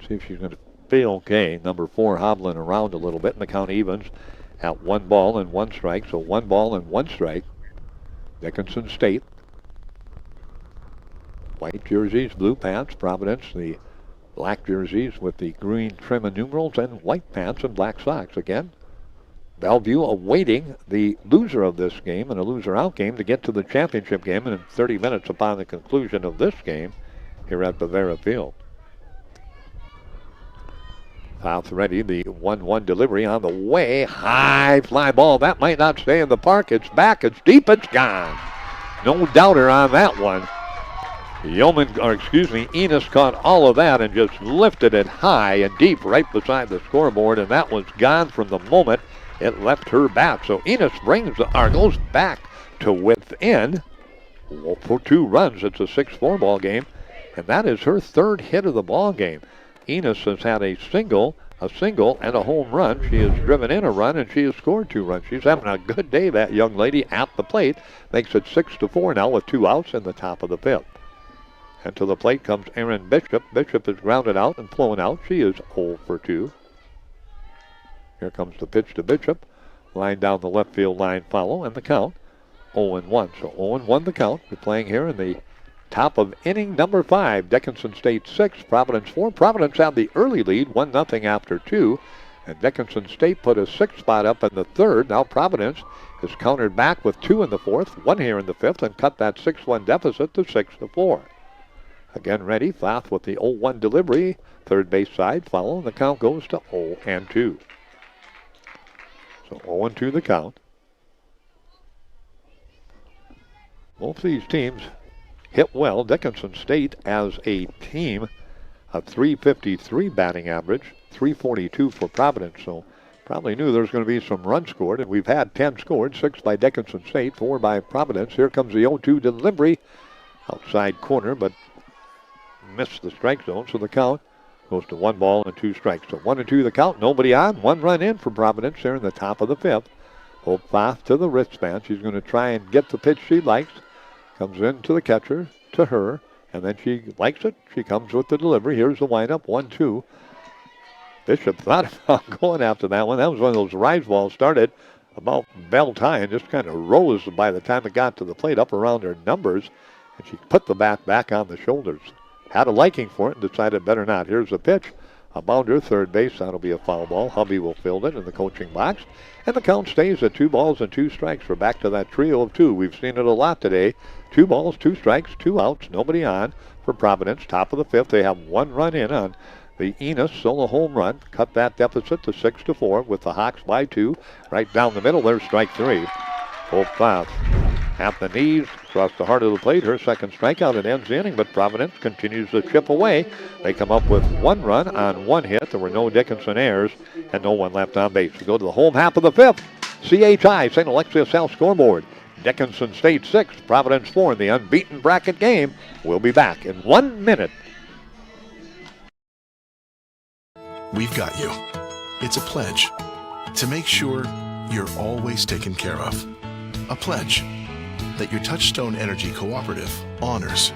See if she's going to feel okay. Number 4 hobbling around a little bit, and the count evens at 1 ball and 1 strike. So 1 ball and 1 strike. Dickinson State. White jerseys, blue pants. Providence, the black jerseys with the green trim and numerals, and white pants and black socks. Again, Bellevue awaiting the loser of this game and a loser-out game to get to the championship game, and in 30 minutes upon the conclusion of this game here at Bravera Field. South ready, the 1-1 delivery on the way. High fly ball. That might not stay in the park. It's back. It's deep. It's gone. No doubter on that one. Enos caught all of that and just lifted it high and deep right beside the scoreboard, and that was gone from the moment it left her bat. So Enos brings the Argos back to within for 2 runs. It's a 6-4 ball game, and that is her 3rd hit of the ball game. Enos has had a single, and a home run. She has driven in a run, and she has scored 2 runs. She's having a good day, that young lady, at the plate. Makes it 6-4 now with 2 outs in the top of the 5th. And to the plate comes Erin Bishop. Bishop is grounded out and flown out. She is 0 for 2. Here comes the pitch to Bishop. Line down the left field line follow, and the count 0-1. So 0-1 the count. We're playing here in the top of inning number 5. Dickinson State 6, Providence 4. Providence had the early lead, 1-0 after 2. And Dickinson State put a 6th spot up in the 3rd. Now Providence has countered back with 2 in the 4th, 1 here in the 5th, and cut that 6-1 deficit to 6-4. Again ready, Fath with the 0-1 delivery. 3rd base side follow, and the count goes to 0-2. So 0-2 the count. Both of these teams hit well. Dickinson State as a team, a .353 batting average, .342 for Providence. So probably knew there was going to be some runs scored, and we've had 10 scored, 6 by Dickinson State, 4 by Providence. Here comes the 0-2 delivery. Outside corner, but missed the strike zone, so the count goes to 1 ball and 2 strikes. So 1-2 the count, nobody on. 1 run in for Providence there in the top of the 5th. Hope Fath to the wristband. She's going to try and get the pitch she likes. Comes in to the catcher, to her, and then she likes it. She comes with the delivery. Here's the windup, 1-2. Bishop thought about going after that one. That was one of those rise balls, started about bell tie and just kind of rose by the time it got to the plate, up around her numbers, and she put the bat back on the shoulders. Had a liking for it and decided better not. Here's the pitch. A bounder, 3rd base. That'll be a foul ball. Hubby will field it in the coaching box. And the count stays at 2 balls and 2 strikes. We're back to that trio of 2. We've seen it a lot today. 2 balls, 2 strikes, 2 outs. Nobody on for Providence. Top of the 5th. They have 1 run in on the Enos solo home run. Cut that deficit to 6-4 with the Hawks by 2. Right down the middle, there's strike 3. Hope Fath at the knees, across the heart of the plate. Her 2nd strikeout. It ends the inning, but Providence continues to chip away. They come up with 1 run on 1 hit. There were no Dickinson errors and no one left on base. We go to the home half of the 5th. CHI, St. Alexius South scoreboard. Dickinson State 6, Providence 4 in the unbeaten bracket game. We'll be back in 1 minute. We've got you. It's a pledge. to make sure you're always taken care of. A pledge that your Touchstone Energy Cooperative honors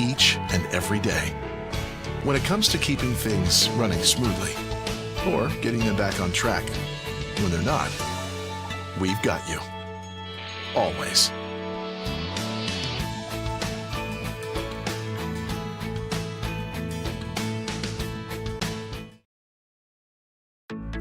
each and every day. When it comes to keeping things running smoothly or getting them back on track when they're not, we've got you. Always.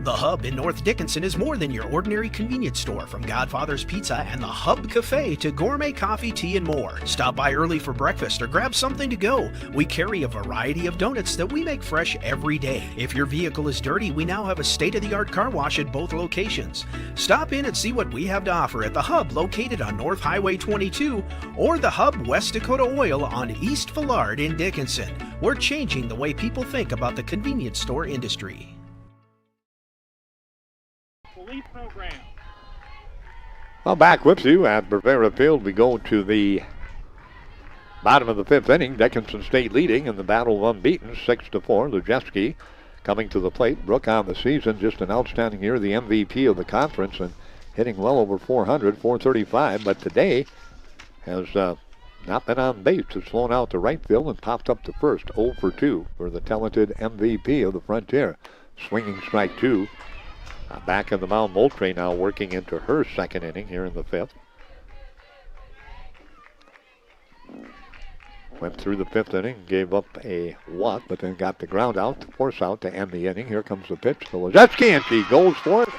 The Hub in North Dickinson is more than your ordinary convenience store. From Godfather's Pizza and the Hub Cafe to gourmet coffee, tea, and more. Stop by early for breakfast or grab something to go. We carry a variety of donuts that we make fresh every day. If your vehicle is dirty, we now have a state-of-the-art car wash at both locations. Stop in and see what we have to offer at the Hub located on North Highway 22 or the Hub West Dakota Oil on East Villard in Dickinson. We're changing the way people think about the convenience store industry. Program. Well, back with you at Bravera Field. We go to the bottom of the fifth inning. Dickinson State leading in the battle of unbeaten, 6-4. Lujeski coming to the plate. Brooke on the season, just an outstanding year, the MVP of the conference and hitting well over 400, 435. But today has not been on base. It's flown out to right field and popped up to first. 0 for 2 for the talented MVP of the Frontier. Swinging strike 2. Back in the mound, Moultrie now working into her second inning here in the fifth. Went through the fifth inning, gave up a walk, but then got the ground out to force out to end the inning. Here comes the pitch to Lezetsky, and she goes for it.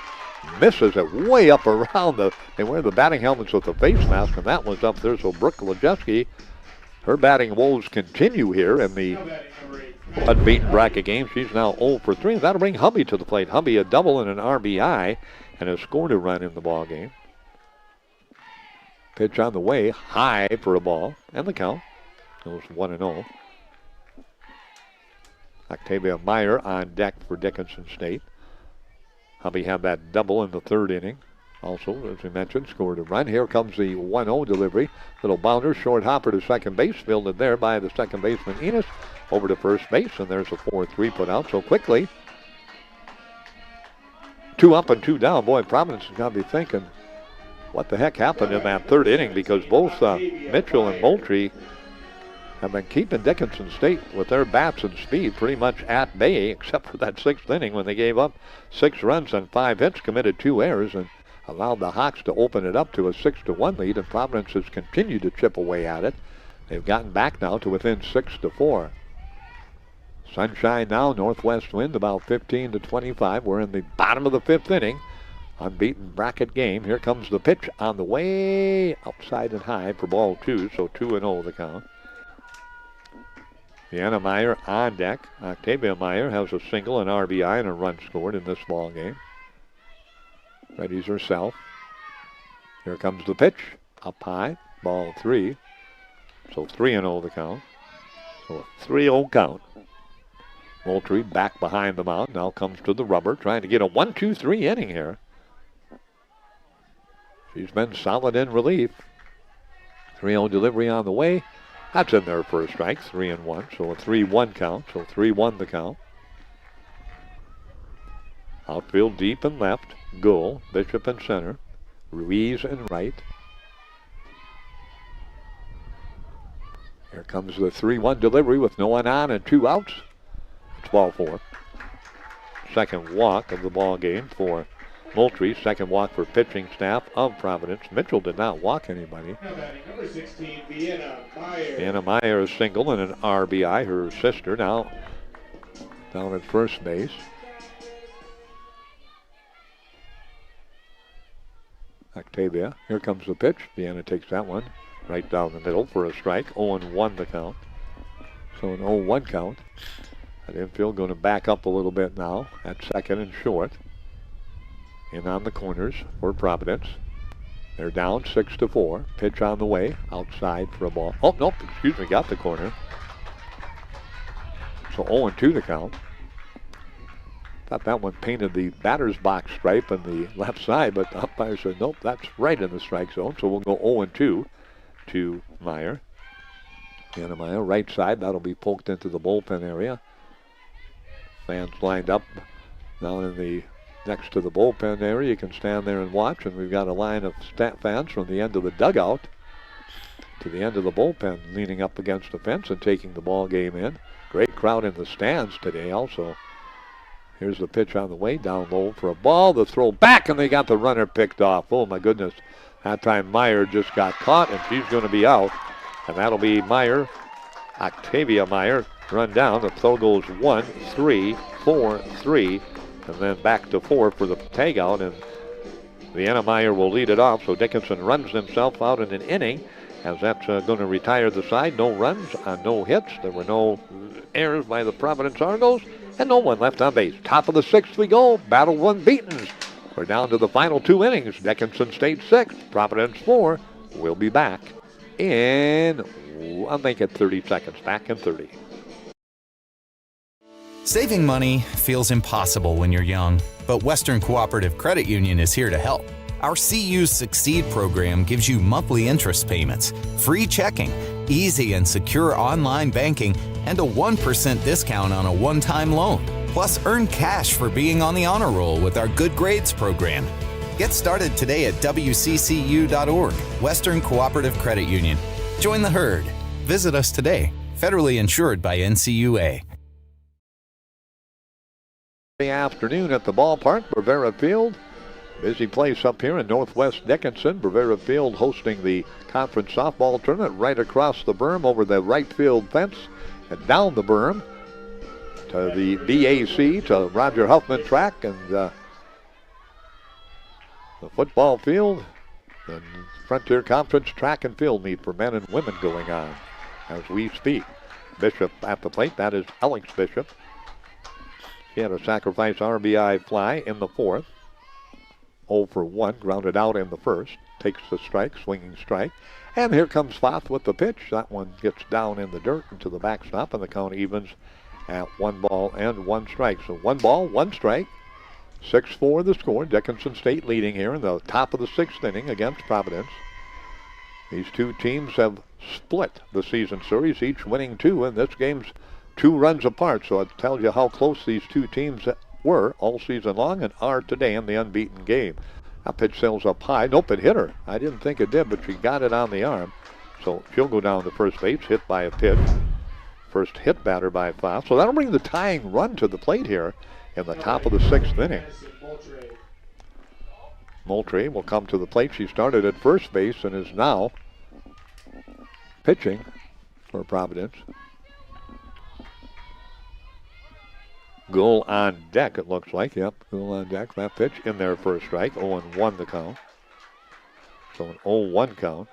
Misses it way up around they wear the batting helmets with the face mask, and that one's up there. So Brooke Lezetsky, her batting woes continue here in the unbeaten bracket game. She's now 0 for 3. That'll bring Hubby to the plate. Hubby a double and an RBI and has scored a run in the ball game. Pitch on the way, high for a ball, and the count goes 1-0. Octavia Meyer on deck for Dickinson State. Hubby had that double in the third inning. Also, as we mentioned, scored a run. Here comes the 1-0 delivery. Little bounder, short hopper to second base, fielded there by the second baseman Enos. Over to first base, and there's a 4-3 put out. So quickly, 2 up and 2 down. Boy, Providence has got to be thinking, what the heck happened in that third inning? Because both Mitchell and Moultrie have been keeping Dickinson State with their bats and speed pretty much at bay, except for that sixth inning when they gave up 6 runs and 5 hits, committed 2 errors, and allowed the Hawks to open it up to a 6-1 lead, and Providence has continued to chip away at it. They've gotten back now to within 6-4. Sunshine now, northwest wind about 15 to 25. We're in the bottom of the fifth inning. Unbeaten bracket game. Here comes the pitch on the way, outside and high for ball 2, so 2-0 the count. Deanna Meyer on deck. Octavia Meyer has a single, an RBI, and a run scored in this ball game. Readies herself. Here comes the pitch, up high, ball 3. So 3-0 the count. So a 3-0 count. Moultrie back behind the mound. Now comes to the rubber, trying to get a 1-2-3 inning here. She's been solid in relief. 3-0 delivery on the way. That's in there for a strike, 3-1. So a 3-1 count. So 3-1 the count. Outfield deep and left. Goal, Bishop in center. Ruiz in right. Here comes the 3-1 delivery with no one on and 2 outs. It's ball 4. Second walk of the ball game for Moultrie. Second walk for pitching staff of Providence. Mitchell did not walk anybody. Number 16, Vienna Meyer. Vienna Meyer is single and an RBI. Her sister now down at first base. Octavia. Here comes the pitch. Vienna takes that one right down the middle for a strike. 0-1 the count. So an 0-1 count. That infield going to back up a little bit now at second and short. In on the corners for Providence. They're down 6-4. Pitch on the way. Outside for a ball. Oh, nope. Excuse me. Got the corner. So 0-2 the count. Thought that one painted the batter's box stripe on the left side, but the umpire said, nope, that's right in the strike zone. So we'll go 0-2 to Meyer. Vienna Meyer, right side. That'll be poked into the bullpen area. Fans lined up down in the next to the bullpen area. You can stand there and watch, and we've got a line of fans from the end of the dugout to the end of the bullpen leaning up against the fence and taking the ball game in. Great crowd in the stands today also. Here's the pitch on the way, down low for a ball. The throw back, and they got the runner picked off. Oh, my goodness. That time Meyer just got caught, and she's going to be out. And that'll be Meyer, Octavia Meyer, run down. The throw goes 1, 3, 4, 3, and then back to 4 for the tag out. And Vienna Meyer will lead it off. So Dickinson runs himself out in an inning, as that's going to retire the side. No runs on no hits. There were no errors by the Providence Argos, and no one left on base. Top of the 6th we go. Battle unbeaten. We're down to the final 2 innings. Dickinson State 6, Providence 4. We'll be back in, I'll make it 30 seconds. Back in 30. Saving money feels impossible when you're young, but Western Cooperative Credit Union is here to help. Our CU Succeed program gives you monthly interest payments, free checking, easy and secure online banking, and a 1% discount on a one-time loan. Plus, earn cash for being on the honor roll with our Good Grades program. Get started today at wccu.org, Western Cooperative Credit Union. Join the herd. Visit us today. Federally insured by NCUA. The afternoon at the ballpark, Bravera Field. Busy place up here in Northwest Dickinson. Bravera Field hosting the conference softball tournament right across the berm over the right field fence and down the berm to the BAC, to Roger Huffman track, and the football field. The Frontier Conference track and field meet for men and women going on as we speak. Bishop at the plate. That is Alex Bishop. She had a sacrifice RBI fly in the 4th. 0 for 1, grounded out in the 1st. Takes the strike, swinging strike. And here comes Foth with the pitch. That one gets down in the dirt into the backstop, and the count evens at 1 ball and 1 strike. So 1 ball, 1 strike. 6-4 the score. Dickinson State leading here in the top of the 6th inning against Providence. These two teams have split the season series, each winning 2, and this game's 2 runs apart. So it tells you how close these two teams were all season long and are today in the unbeaten game. That pitch sails up high. Nope, it hit her. I didn't think it did, but she got it on the arm. So she'll go down to first base, hit by a pitch. First hit batter by Foth. So that'll bring the tying run to the plate here in the top of the 6th inning. Moultrie will come to the plate. She started at first base and is now pitching for Providence. Goal on deck, it looks like. Yep, goal on deck. That pitch in there for a strike. 0-1 the count. So an 0-1 count.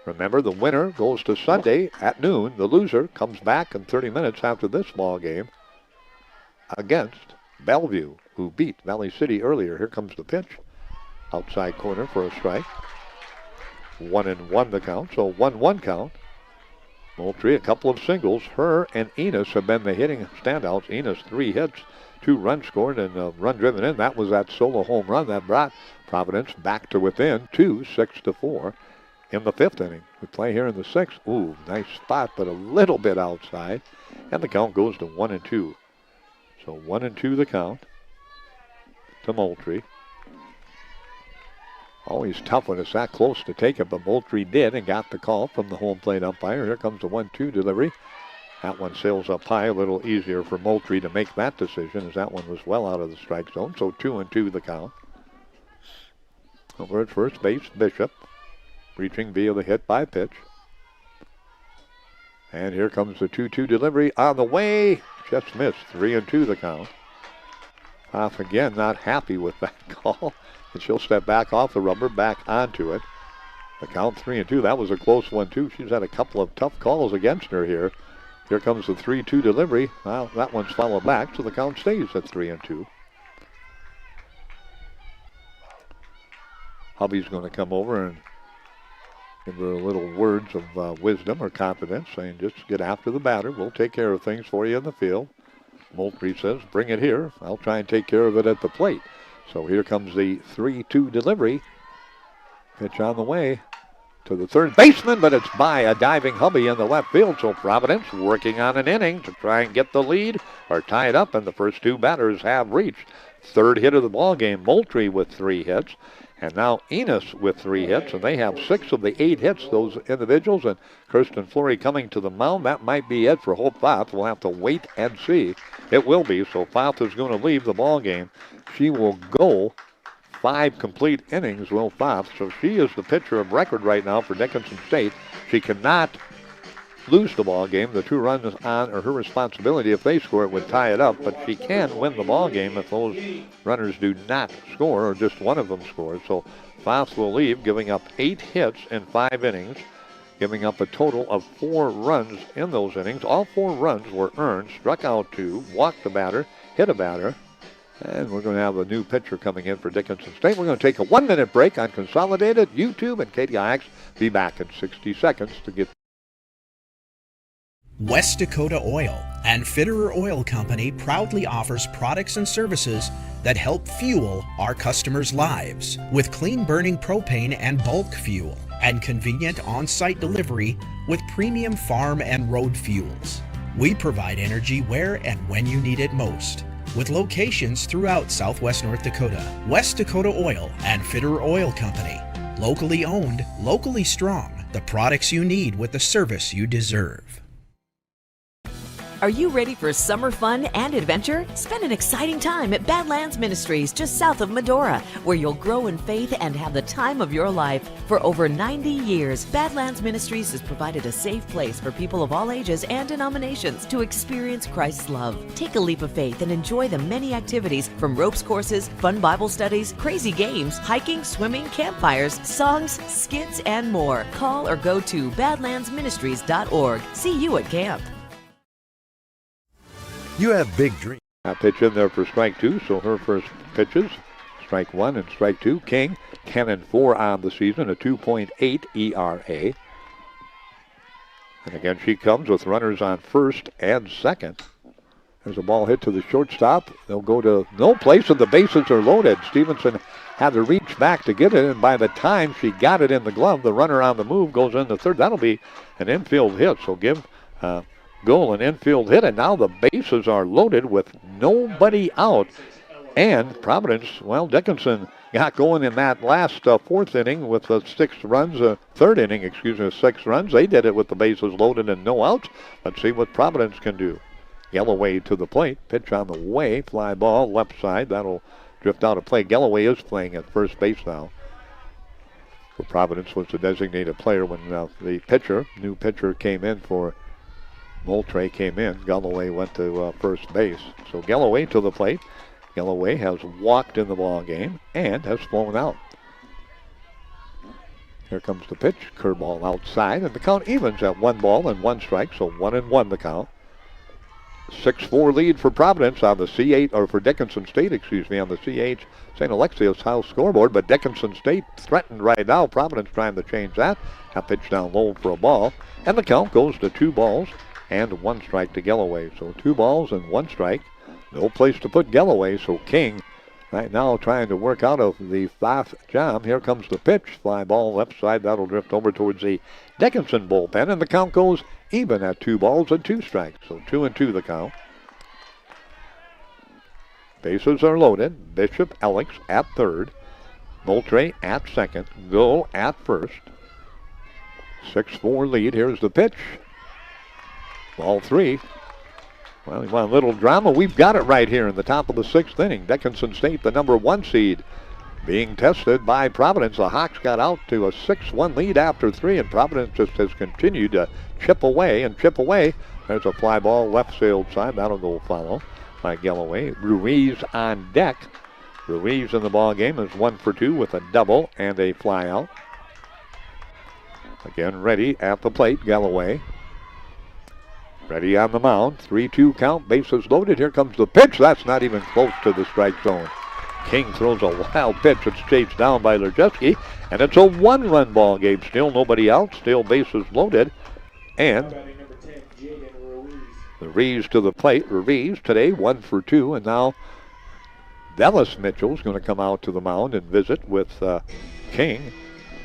Remember, the winner goes to Sunday at noon. The loser comes back in 30 minutes after this ball game against Bellevue, who beat Valley City earlier. Here comes the pitch. Outside corner for a strike. 1-1 the count, so 1-1 count. Moultrie, a couple of singles. Her and Enos have been the hitting standouts. Enos, 3 hits, 2 runs scored, and a run driven in. That was that solo home run that brought Providence back to within 2, 6-4 in the 5th inning. We play here in the 6th. Ooh, nice spot, but a little bit outside. And the count goes to 1-2. So 1-2 the count to Moultrie. Always tough when it's that close to take it, but Moultrie did and got the call from the home plate umpire. Here comes the 1-2 delivery. That one sails up high, a little easier for Moultrie to make that decision as that one was well out of the strike zone. So 2-2 the count. Over at first base, Bishop reaching via the hit by pitch. And here comes the 2-2 delivery on the way. Just missed. 3-2 the count. Off again, not happy with that call. And she'll step back off the rubber, back onto it. The count 3-2. That was a close one, too. She's had a couple of tough calls against her here. Here comes the 3-2 delivery. Well, that one's followed back, so the count stays at 3-2. Hubby's going to come over and give her a little words of wisdom or confidence, saying just get after the batter. We'll take care of things for you in the field. Moultrie says, bring it here. I'll try and take care of it at the plate. So here comes the 3-2 delivery. Pitch on the way. to the third baseman, but it's by a diving hubby in the left field. So Providence working on an inning to try and get the lead or tie it up, and the first two batters have reached. Third hit of the ball game, Moultrie with 3 hits, and now Enos with 3 hits, and they have 6 of the 8 hits, those individuals, and Kirsten Fleury coming to the mound. That might be it for Hope Foth. We'll have to wait and see. It will be, so Foth is going to leave the ball game. She will go 5 complete innings, Will Foth, so she is the pitcher of record right now for Dickinson State. She cannot lose the ball game. The 2 runs on are her responsibility. If they score, it would tie it up, but she can win the ball game if those runners do not score or just one of them scores. So Foth will leave, giving up 8 hits in 5 innings, giving up a total of 4 runs in those innings. All 4 runs were earned, struck out 2, walked a batter, hit a batter, and we're going to have a new pitcher coming in for Dickinson State. We're going to take a 1-minute break on Consolidated, YouTube, and KDIX. Be back in 60 seconds to get West Dakota Oil and Fitterer Oil Company proudly offers products and services that help fuel our customers' lives with clean burning propane and bulk fuel and convenient on-site delivery with premium farm and road fuels. We provide energy where and when you need it most, with locations throughout Southwest North Dakota. West Dakota Oil and Fitterer Oil Company. Locally owned, locally strong. The products you need with the service you deserve. Are you ready for summer fun and adventure? Spend an exciting time at Badlands Ministries just south of Medora, where you'll grow in faith and have the time of your life. For over 90 years, Badlands Ministries has provided a safe place for people of all ages and denominations to experience Christ's love. Take a leap of faith and enjoy the many activities from ropes courses, fun Bible studies, crazy games, hiking, swimming, campfires, songs, skits, and more. Call or go to badlandsministries.org. See you at camp. You have big dreams. A pitch in there for strike 2, so her first pitches, strike 1 and strike 2. King, 10-4 on the season, a 2.8 ERA. And again, she comes with runners on first and second. There's a ball hit to the shortstop. They'll go to no place, and the bases are loaded. Stevenson had to reach back to get it, and by the time she got it in the glove, the runner on the move goes in the third. That'll be an infield hit, so give goal, an infield hit, and now the bases are loaded with nobody out. And Providence, well, Dickinson got going in that last 4th inning with 6 runs, 3rd inning, 6 runs. They did it with the bases loaded and no outs. Let's see what Providence can do. Galloway to the plate, pitch on the way, fly ball, left side. That'll drift out of play. Galloway is playing at first base now. For Providence was the designated player when the new pitcher came in for Moultrie came in. Galloway went to first base. So Galloway to the plate. Galloway has walked in the ball game and has flown out. Here comes the pitch. Curveball outside, and the count evens at 1 ball and 1 strike. So 1-1 the count. 6-4 lead for Providence on the C8, or for Dickinson State, on the CH St. Alexius House scoreboard. But Dickinson State threatened right now. Providence trying to change that. That pitch down low for a ball, and the count goes to 2 balls and 1 strike to Galloway. So 2 balls and 1 strike. No place to put Galloway, so King right now trying to work out of the 5th jam. Here comes the pitch. Fly ball left side. That'll drift over towards the Dickinson bullpen, and the count goes even at 2 balls and 2 strikes. So 2-2 the count. Bases are loaded. Bishop Alex at third. Moultrie at second. Gull at first. 6-4 lead. Here's the pitch. Ball 3. Well, you want a little drama? We've got it right here in the top of the 6th inning. Dickinson State, the number 1 seed, being tested by Providence. The Hawks got out to a 6-1 lead after 3, and Providence just has continued to chip away and chip away. There's a fly ball left field side. That'll go follow by Galloway. Ruiz on deck. Ruiz in the ball game is 1 for 2 with a double and a fly out. Again, ready at the plate, Galloway. Ready on the mound. 3-2 count. Bases loaded. Here comes the pitch. That's not even close to the strike zone. King throws a wild pitch. It's chased down by Lerjeski. And it's a 1-run ball game. Still nobody out. Still bases loaded. And Ruiz to the plate. Ruiz today 1 for 2. And now Dallas Mitchell's going to come out to the mound and visit with King.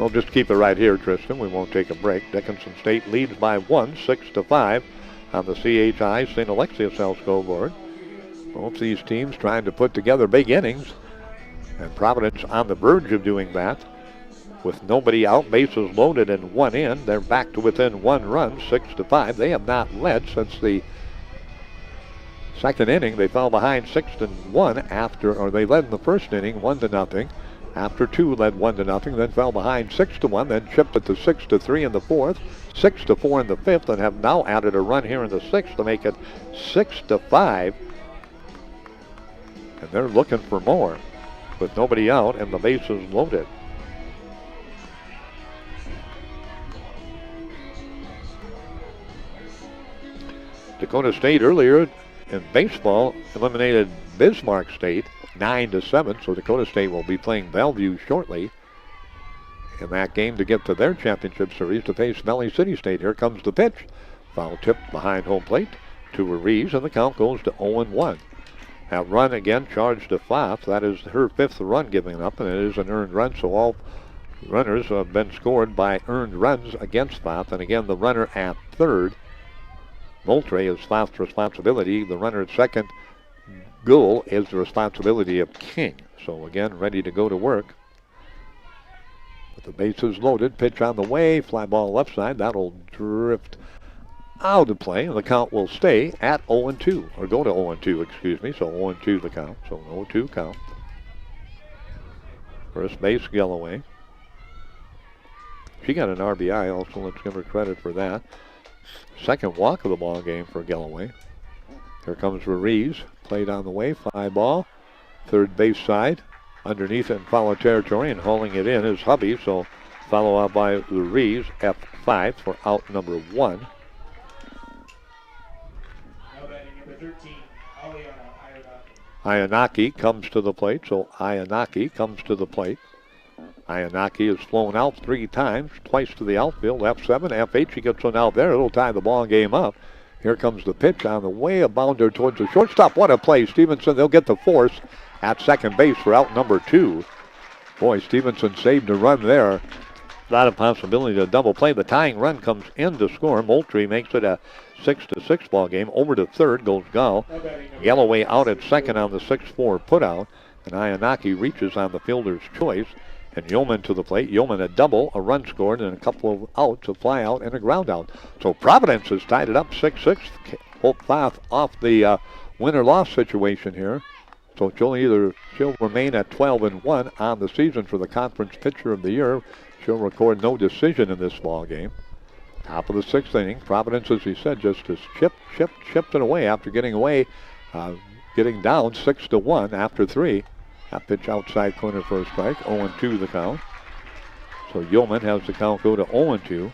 We'll just keep it right here, Tristan. We won't take a break. Dickinson State leads by 1, 6-5 on the CHI St. Alexius Health scoreboard. Both these teams trying to put together big innings, and Providence on the verge of doing that. With nobody out, bases loaded and 1 in, they're back to within 1 run, 6-5. They have not led since the second inning. They fell behind 6-1 after, or they led in the first inning 1-0. After 2, led 1-0, then fell behind 6-1, then chipped it to 6-3 in the fourth, 6-4 in the fifth, and have now added a run here in the sixth to make it 6-5. And they're looking for more with nobody out and the bases loaded. Dakota State earlier in baseball eliminated Bismarck State 9-7, so Dakota State will be playing Bellevue shortly in that game to get to their championship series to face Valley City State. Here comes the pitch. Foul tip behind home plate to Ruiz, and the count goes to 0-1. That run again charged to Pfaff. That is her 5th run given up, and it is an earned run, so all runners have been scored by earned runs against Pfaff. And again, the runner at third, Moultrie, is Pfaff's responsibility. The runner at second, goal, is the responsibility of King. So again, ready to go to work. With the bases loaded, pitch on the way, fly ball left side. That'll drift out of play, and the count will stay at 0-2, or go to 0-2, excuse me. So 0-2 the count, so 0-2 count. First base, Galloway. She got an RBI also, let's give her credit for that. Second walk of the ball game for Galloway. Here comes Ruiz, played on the way, fly ball, third base side, underneath it in foul territory, and hauling it in is Hubby, so follow up by Ruiz, F5 for out number 1. Ianaki comes to the plate, so Ianaki comes to the plate. Ianaki has flown out 3 times, twice to the outfield, F7, F8, she gets one out there, it'll tie the ball game up. Here comes the pitch on the way, a bounder towards the shortstop. What a play, Stevenson, they'll get the force at second base for out number 2. Boy, Stevenson saved a run there. Not a possibility to double play. The tying run comes in to score. Moultrie makes it a 6-6 ball game. Over to third goes Gall. Galloway out at second on the 6-4 putout. And Ianaki reaches on the fielder's choice. And Yeoman to the plate. Yeoman a double, a run scored, and a couple of outs, a fly out and a ground out. So Providence has tied it up 6-6. Hope Pfaff off the win or loss situation here. So she'll remain at 12-1 on the season for the conference pitcher of the year. She'll record no decision in this ball game. Top of the 6th inning. Providence, as he said, just has chipped it away after getting down 6-1 after 3. That pitch outside corner for a strike. 0-2 the count. So Yeoman has the count go to 0-2.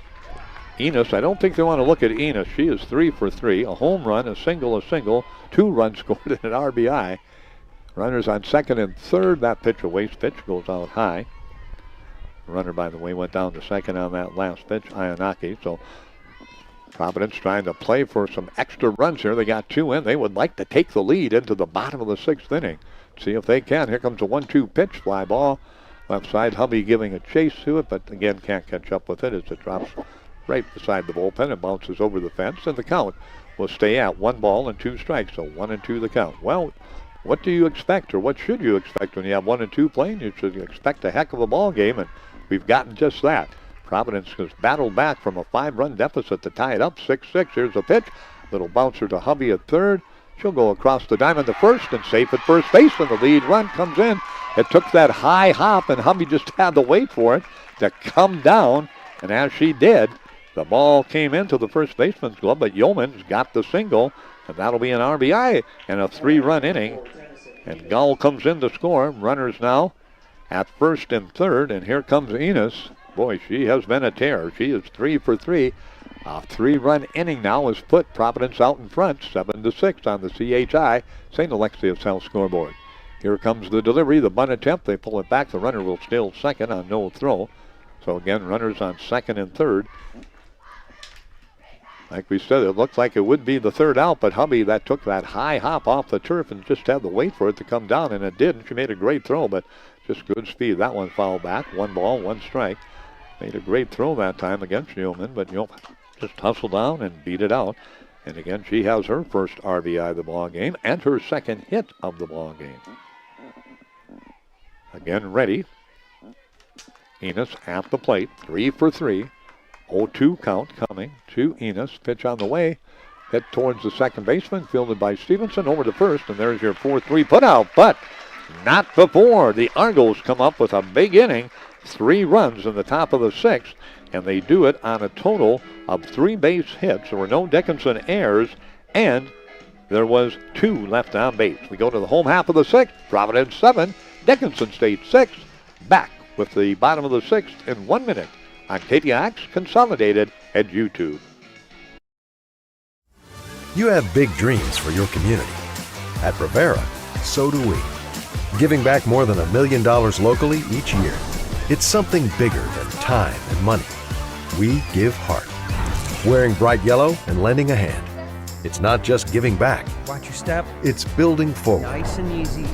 Enos, I don't think they want to look at Enos. She is 3 for 3. A home run, a single, 2 runs scored, and an RBI. Runners on second and third. That pitch, a waste pitch, goes out high. Runner, by the way, went down to second on that last pitch, Ianaki. So Providence trying to play for some extra runs here. They got 2 in. They would like to take the lead into the bottom of the 6th inning. See if they can. Here comes a 1-2 pitch, fly ball. Left side, Hubby giving a chase to it, but again can't catch up with it as it drops right beside the bullpen and bounces over the fence. And the count will stay at 1 ball and 2 strikes. So 1-2 the count. Well, what do you expect, or what should you expect when you have 1-2 playing? You should expect a heck of a ball game, and we've gotten just that. Providence has battled back from a 5-run deficit to tie it up 6-6. Here's a pitch. Little bouncer to Hubby at third. She'll go across the diamond to first and safe at first base, and the lead run comes in. It took that high hop, and Hubby just had to wait for it to come down. And as she did, the ball came into the first baseman's glove, but Yeoman's got the single, and that'll be an RBI and a 3-run inning. And Gull comes in to score. Runners now at first and third, and here comes Enos. Boy, she has been a tear. She is 3 for 3. A 3-run inning now has put Providence out in front, 7-6 on the CHI St. Alexius Health scoreboard. Here comes the delivery, the bunt attempt. They pull it back. The runner will steal second on no throw. So again, runners on second and third. Like we said, it looked like it would be the third out, but Hubby that took that high hop off the turf and just had to wait for it to come down, and it did. And she made a great throw, but just good speed. That one fouled back. 1 ball, 1 strike. Made a great throw that time against Yeoman, but Yeoman just hustled down and beat it out. And again, she has her first RBI of the ball game and her second hit of the ball game. Again, ready. Enos at the plate, 3 for 3. 0-2 count coming to Enos. Pitch on the way. Hit towards the second baseman, fielded by Stevenson over to first, and there's your 4-3 putout, but not before the Argos come up with a big inning. 3 runs in the top of the 6th, and they do it on a total of 3 base hits. There were no Dickinson errors, and there was 2 left on base. We go to the home half of the 6th. Providence 7, Dickinson State 6. Back with the bottom of the 6th in 1 minute on KTX Consolidated and YouTube. You have big dreams for your community. At Bravera, so do we. Giving back more than $1 million locally each year. It's something bigger than time and money. We give heart. Wearing bright yellow and lending a hand. It's not just giving back. Watch your step. It's building forward. Nice and easy.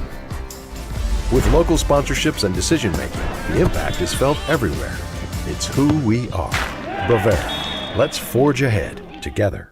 With local sponsorships and decision making, the impact is felt everywhere. It's who we are. Bravera. Let's forge ahead together.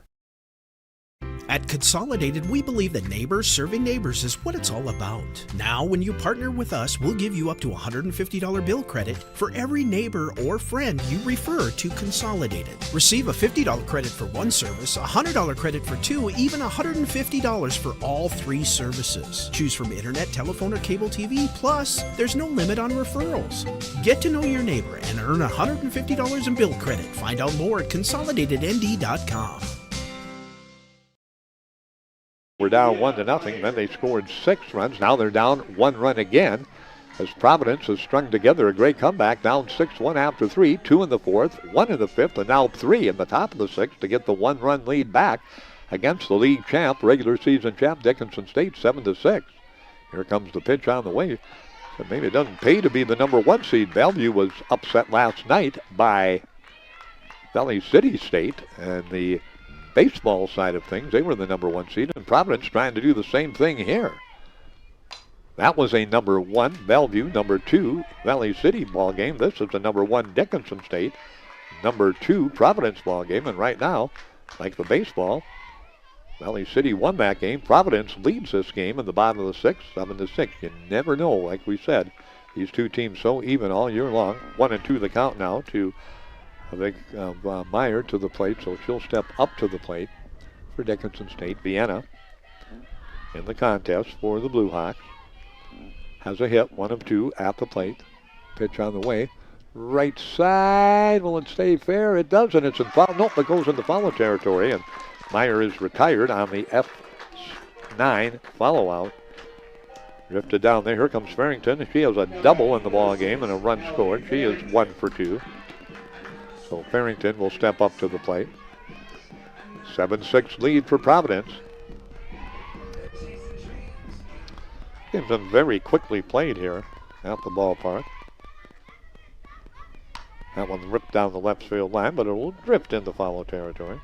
At Consolidated, we believe that neighbors serving neighbors is what it's all about. Now, when you partner with us, we'll give you up to $150 bill credit for every neighbor or friend you refer to Consolidated. Receive a $50 credit for one service, a $100 credit for 2, even $150 for all 3 services. Choose from internet, telephone, or cable TV. Plus, there's no limit on referrals. Get to know your neighbor and earn $150 in bill credit. Find out more at consolidatednd.com. We're down 1-0. Then they scored 6 runs. Now they're down 1 run again as Providence has strung together a great comeback. Down 6-1 after 3, 2 in the 4th, 1 in the 5th, and now 3 in the top of the 6th to get the 1-run lead back against the league champ, regular season champ, Dickinson State, 7-6. Here comes the pitch on the way. So maybe it doesn't pay to be the number 1 seed. Bellevue was upset last night by Valley City State, and the baseball side of things, they were the number 1 seed, and Providence trying to do the same thing here. That was a number 1 Bellevue, number 2 Valley City ball game. This is a number 1 Dickinson State, number 2 Providence ball game, and right now, like the baseball, Valley City won that game. Providence leads this game in the bottom of the 6th, 7-6. You never know, like we said, these two teams so even all year long. 1-2 the count now to Meyer to the plate, so she'll step up to the plate for Dickinson State. Vienna in the contest for the Blue Hawks. Has a hit, 1 of 2 at the plate. Pitch on the way. Right side, will it stay fair? It does, and it's in foul. Nope, it goes into foul territory, and Meyer is retired on the F9 follow out. Drifted down there. Here comes Farrington. She has a double in the ball game and a run scored. She is 1 for 2. So Farrington will step up to the plate. 7-6 lead for Providence. Game's been very quickly played here at the ballpark. That one ripped down the left field line, but it will drift into foul territory.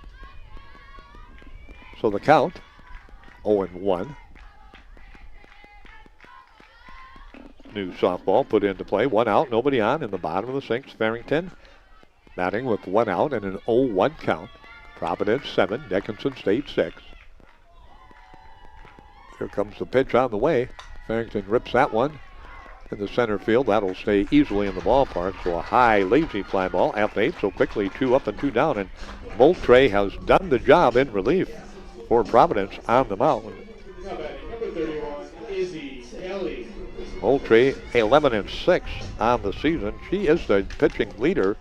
So the count, 0-1. New softball put into play. 1 out, nobody on in the bottom of the 6th. Farrington batting with 1 out and an 0-1 count. Providence 7, Dickinson State 6. Here comes the pitch on the way. Farrington rips that one in the center field. That'll stay easily in the ballpark. So a high, lazy fly ball. F8, so quickly 2 up and 2 down. And Moultrie has done the job in relief for Providence on the mound. Number 31, Izzy Kelly. Moultrie 11-6 on the season. She is the pitching leader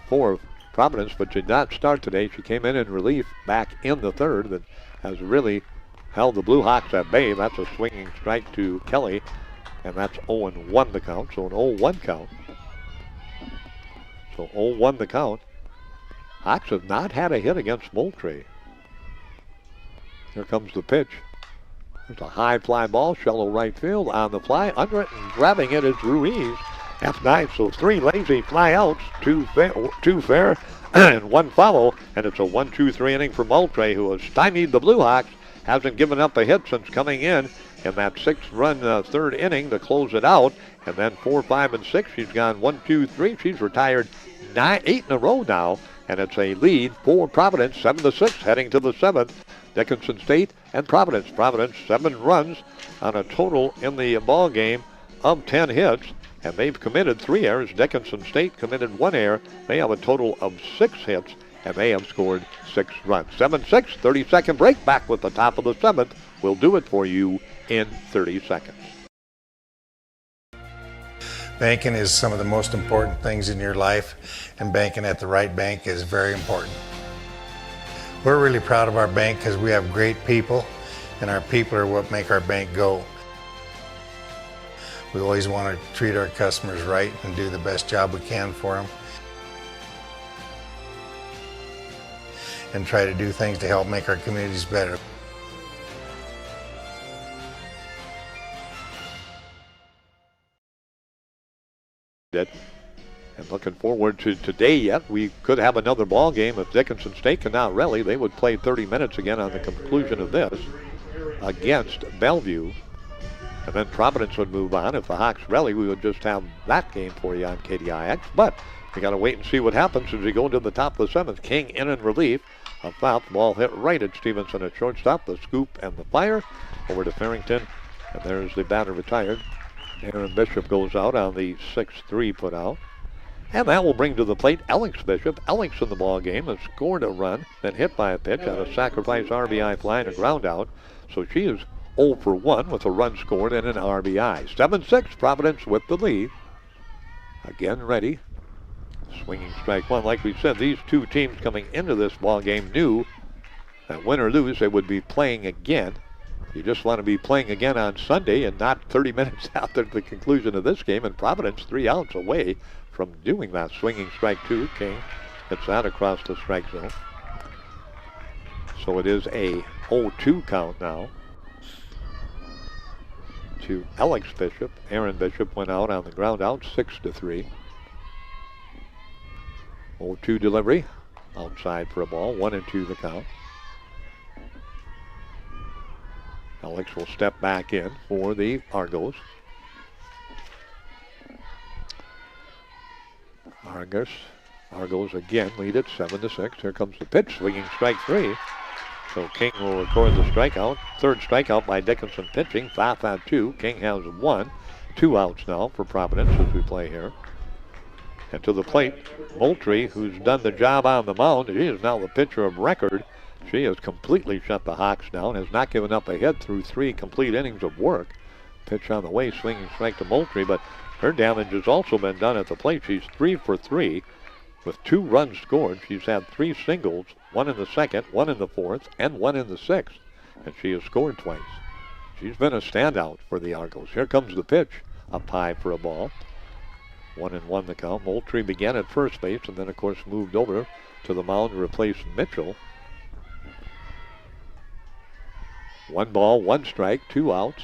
for Providence, but did not start today. She came in relief back in the 3rd and has really held the Blue Hawks at bay. That's a swinging strike to Kelly, and that's 0-1 the count, so an 0-1 count. So 0-1 the count. Hawks have not had a hit against Moultrie. Here comes the pitch. There's a high fly ball, shallow right field on the fly. Under it and grabbing it is Ruiz. F9, so 3 lazy fly outs, 2 fair, and 1 follow, and it's a 1-2-3 inning for Moultrie, who has stymied the Blue Hawks, hasn't given up a hit since coming in that 6-run 3rd inning to close it out, And then 4, 5, and 6. She's gone 1, 2, 3. She's retired 8 in a row now. And it's a lead for Providence, 7-6, heading to the 7th. Dickinson State and Providence. Providence 7 runs on a total in the ball game of 10 hits. And they've committed 3 errors. Dickinson State committed 1 error. They have a total of 6 hits, and they have scored 6 runs. 7-6, 30-second break. Back with the top of the 7th. We'll do it for you in 30 seconds. Banking is some of the most important things in your life, and banking at the right bank is very important. We're really proud of our bank because we have great people, and our people are what make our bank go. We always want to treat our customers right and do the best job we can for them, and try to do things to help make our communities better. And looking forward to today yet. We could have another ball game if Dickinson State cannot rally. They would play 30 minutes again on the conclusion of this against Bellevue. And then Providence would move on. If the Hawks rally, we would just have that game for you on KDIX. But we got to wait and see what happens as we go into the top of the 7th. King in relief. A foul ball hit right at Stevenson at shortstop. The scoop and the fire over to Farrington. And there's the batter retired. Aaron Bishop goes out on the 6-3 put out. And that will bring to the plate Alex Bishop. Alex in the ball game has scored a run, then hit by a pitch on a sacrifice RBI fly and a ground out. So she is 0 for 1 with a run scored and an RBI. 7-6, Providence with the lead. Again ready. Swinging strike one. Like we said, these two teams coming into this ball game knew that win or lose, they would be playing again. You just want to be playing again on Sunday and not 30 minutes after the conclusion of this game. And Providence 3 outs away from doing that. Swinging strike 2. King hits that across the strike zone. So it is a 0-2 count now to Alex Bishop. Aaron Bishop went out on the ground out, 6-3. 0-2 delivery. Outside for a ball. 1-2 the count. Alex will step back in for the Argos. Argos again lead it 7-6. Here comes the pitch, swinging strike 3. So King will record the strikeout. Third strikeout by Dickinson pitching. 5-2. King has 1. 2 outs now for Providence as we play here. And to the plate, Moultrie, who's done the job on the mound. She is now the pitcher of record. She has completely shut the Hawks down, has not given up a hit through 3 complete innings of work. Pitch on the way, swinging strike to Moultrie, but her damage has also been done at the plate. She's 3 for 3 with 2 runs scored. She's had 3 singles, 1 in the 2nd, 1 in the 4th, and 1 in the 6th, and she has scored twice. She's been a standout for the Argos. Here comes the pitch, up high for a ball. 1-1 the count. Moultrie began at first base and then, of course, moved over to the mound to replace Mitchell. 1 ball, 1 strike, 2 outs.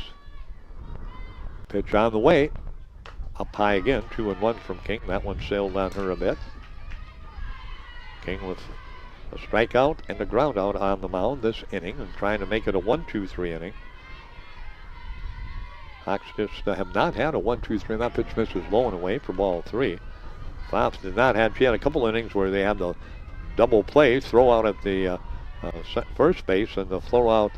Pitch on the way. Up high again, 2-1 from King. That one sailed on her a bit. King with a strikeout and a ground out on the mound this inning and trying to make it a 1-2-3 inning. Hawks just have not had a 1-2-3. That pitch misses low and away for ball 3. Fox did not have, she had a couple innings where they had the double play, throw out at the first base and the flow out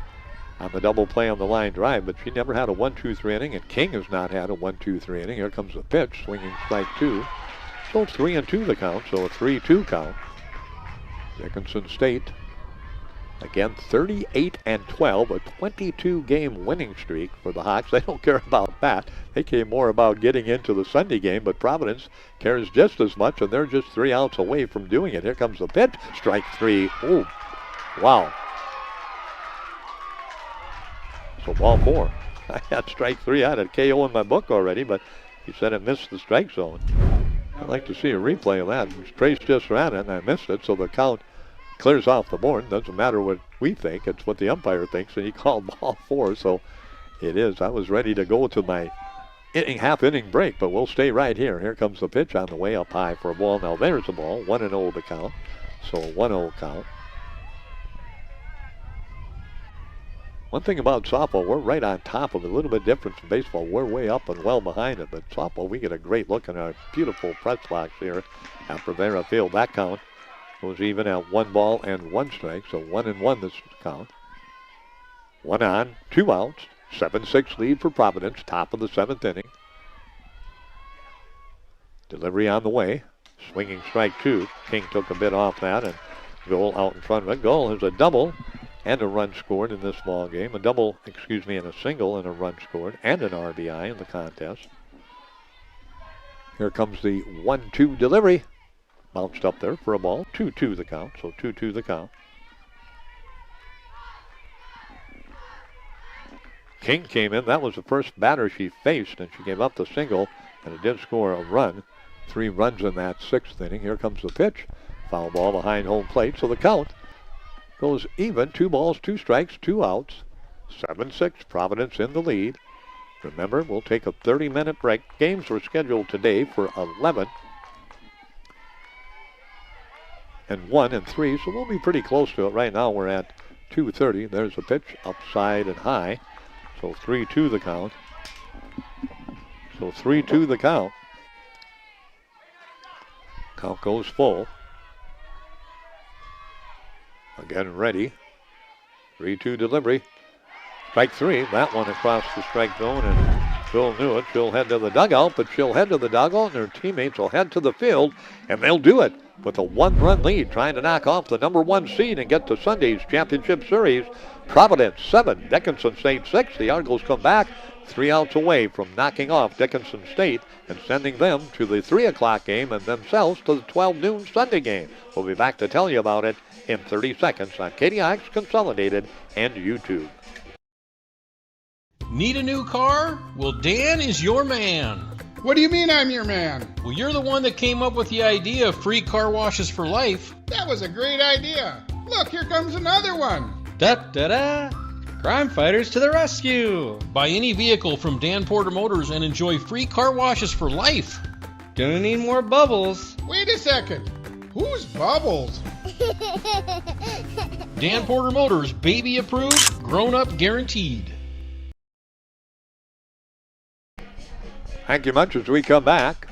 on the double play on the line drive, but she never had a 1-2-3 inning, and King has not had a 1-2-3 inning. Here comes the pitch, swinging strike 2. So 3-2 the count, so a 3-2 count. Dickinson State, again, 38-12, a 22-game winning streak for the Hawks. They don't care about that. They care more about getting into the Sunday game, but Providence cares just as much, and they're just 3 outs away from doing it. Here comes the pitch, strike 3. Ooh, wow. So ball 4. I had strike 3. I had a KO in my book already, but he said it missed the strike zone. I'd like to see a replay of that. Trace just ran it, and I missed it, so the count clears off the board. Doesn't matter what we think. It's what the umpire thinks, and he called ball 4, so it is. I was ready to go to my half-inning break, but we'll stay right here. Here comes the pitch on the way up high for a ball. Now there's the ball. 1-0 the count, so a 1-0 count. One thing about softball, we're right on top of it. A little bit different from baseball. We're way up and well behind it. But softball, we get a great look at our beautiful press box here at Bravera Field. That count was even at 1 ball and 1 strike. So 1-1 this count. 1 on, 2 outs. 7-6 lead for Providence. Top of the 7th inning. Delivery on the way. Swinging strike 2. King took a bit off that, and Goal out in front of it. Goal is a double and a run scored in this ball game. A double, and a single and a run scored and an RBI in the contest. Here comes the 1-2 delivery. Bounced up there for a ball. 2-2 the count, so 2-2 the count. King came in. That was the first batter she faced, and she gave up the single, and it did score a run. 3 runs in that 6th inning. Here comes the pitch. Foul ball behind home plate, so the count goes even. 2 balls, 2 strikes, 2 outs. 7-6, Providence in the lead. Remember, we'll take a 30-minute break. Games were scheduled today for 11 and 1 and 3, so we'll be pretty close to it. Right now we're at 2:30. There's a pitch upside and high, so 3-2 the count. So 3-2 the count. Count goes full. Again ready. 3-2 delivery. Strike 3. That one across the strike zone, and Phil knew it. She'll head to the dugout, but she'll head to the dugout, and her teammates will head to the field, and they'll do it with a 1-run lead, trying to knock off the number 1 seed and get to Sunday's championship series. Providence 7, Dickinson State 6. The Argos come back 3 outs away from knocking off Dickinson State and sending them to the 3 o'clock game and themselves to the 12 noon Sunday game. We'll be back to tell you about it in 30 seconds on KDIX Consolidated and YouTube. Need a new car? Well, Dan is your man. What do you mean I'm your man? Well, you're the one that came up with the idea of free car washes for life. That was a great idea. Look, here comes another one. Da-da-da! Crime fighters to the rescue! Buy any vehicle from Dan Porter Motors and enjoy free car washes for life. Gonna need more bubbles. Wait a second. Who's Bubbles? Dan Porter Motors, baby approved, grown up guaranteed. Thank you much. As we come back,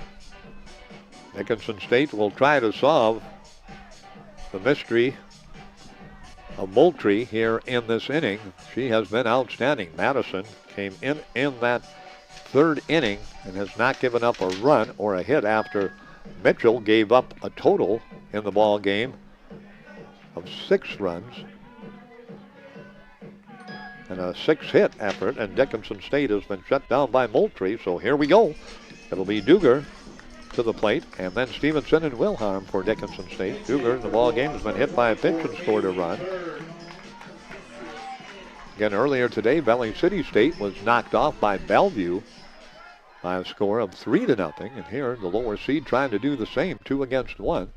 Dickinson State will try to solve the mystery of Moultrie here in this inning. She has been outstanding. Madison came in that 3rd inning and has not given up a run or a hit after Mitchell gave up a total in the ball game of 6 runs and a 6-hit effort, and Dickinson State has been shut down by Moultrie. So here we go. It'll be Duger to the plate, and then Stevenson and Wilhelm for Dickinson State. Duger in the ball game has been hit by a pitch and scored a run. Again, earlier today, Valley City State was knocked off by Bellevue by a score of 3-0, and here the lower seed trying to do the same, 2 against 1.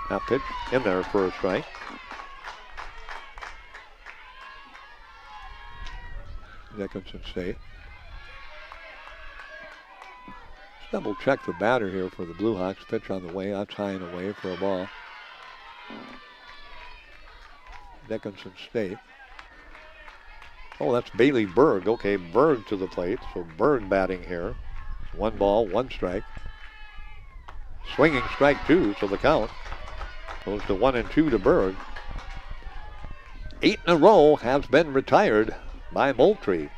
That pitch in there for a strike. Dickinson State. Let's double check the batter here for the Blue Hawks. Pitch on the way, that's high and away for a ball. Dickinson State. Oh, that's Bailey Berg. Okay, Berg to the plate. So Berg batting here. 1 ball, 1 strike. Swinging strike 2, so the count goes to 1-2 to Berg. 8 in a row has been retired by Moultrie.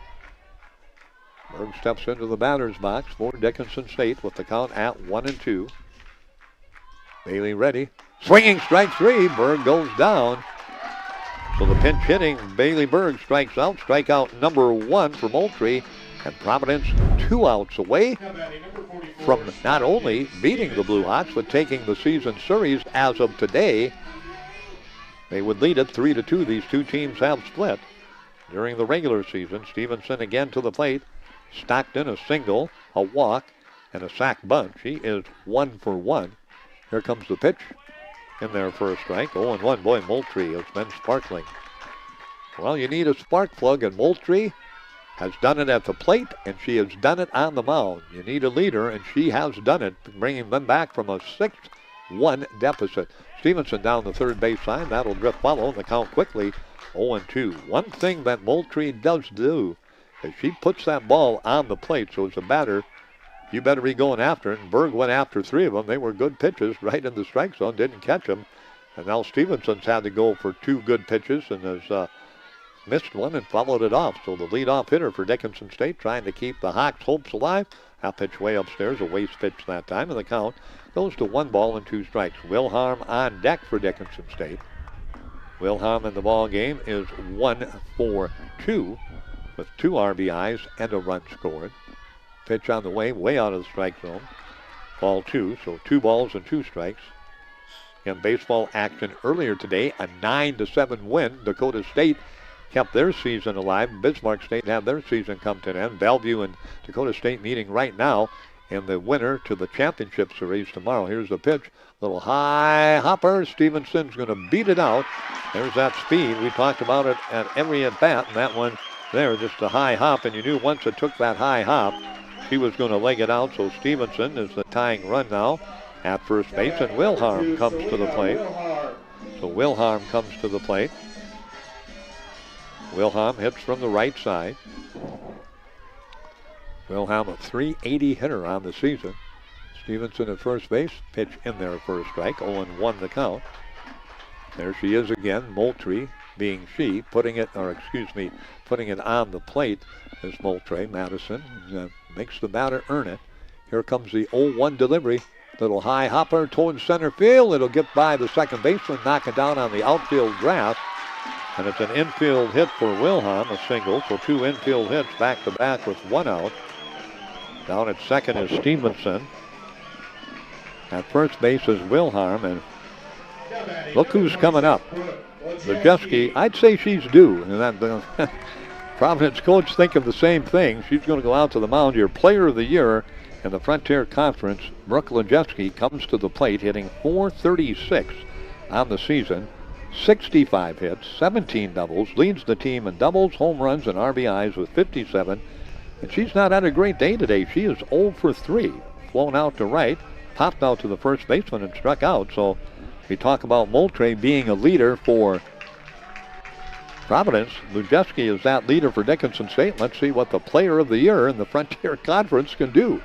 Berg steps into the batter's box for Dickinson State with the count at 1-2. Bailey ready. Swinging strike 3. Berg goes down. So the pinch hitting Bailey Berg strikes out. Strikeout number 1 for Moultrie. And Providence 2 outs away from not only beating the Blue Hawks, but taking the season series as of today. They would lead it 3-2. These 2 teams have split during the regular season. Stevenson again to the plate. Stockton a single, a walk, and a sac bunt. She is 1 for 1. Here comes the pitch in there for a strike. 0-1. Boy, Moultrie has been sparkling. Well, you need a spark plug, and Moultrie has done it at the plate, and she has done it on the mound. You need a leader, and she has done it, bringing them back from a 6th 1 deficit. Stevenson down the third baseline. That'll drift follow, and the count quickly 0-2. One thing that Moultrie does do is she puts that ball on the plate, so as a batter, you better be going after it. And Berg went after 3 of them. They were good pitches right in the strike zone, didn't catch them. And now Stevenson's had to go for 2 good pitches and has missed one and followed it off. So the leadoff hitter for Dickinson State trying to keep the Hawks' hopes alive. Half pitch way upstairs, a waste pitch that time, and the count goes to 1 ball and 2 strikes. Wilhelm on deck for Dickinson State. Wilhelm in the ball game is 1-for-2 with 2 RBIs and a run scored. Pitch on the way out of the strike zone. Ball 2, so 2 balls and 2 strikes. In baseball action earlier today, a 9-7 win. Dakota State kept their season alive. Bismarck State had their season come to an end. Bellevue and Dakota State meeting right now, and the winner to the championship series tomorrow. Here's the pitch. Little high hopper. Stevenson's going to beat it out. There's that speed. We talked about it at every at-bat, and that one there, just a high hop, and you knew once it took that high hop, she was going to leg it out. So Stevenson is the tying run now at first base, and Wilhelm comes to the plate. So Wilhelm comes to the plate. Wilhelm hits from the right side. Wilhelm a .380 hitter on the season. Stevenson at first base, pitch in there first strike, 0-1 the count. There she is again, Moultrie being she, putting it on the plate is Moultrie. Madison makes the batter earn it. Here comes the 0-1 delivery. Little high hopper towards center field. It'll get by the second baseman, knock it down on the outfield grass. And it's an infield hit for Wilhelm, a single. So 2 infield hits back to back with 1 out. Down at second is Stevenson. At first base is Wilhelm, and look who's coming up. Zajeski, I'd say she's due. And that Providence coach thinking the same thing. She's going to go out to the mound. Your player of the year in the Frontier Conference, Brooke Zajeski, comes to the plate hitting .436 on the season. 65 hits, 17 doubles, leads the team in doubles, home runs, and RBIs with 57. And she's not had a great day today. She is 0 for 3. Flown out to right, popped out to the first baseman and struck out. So we talk about Moultrie being a leader for Providence. Zajeski is that leader for Dickinson State. Let's see what the player of the year in the Frontier Conference can do.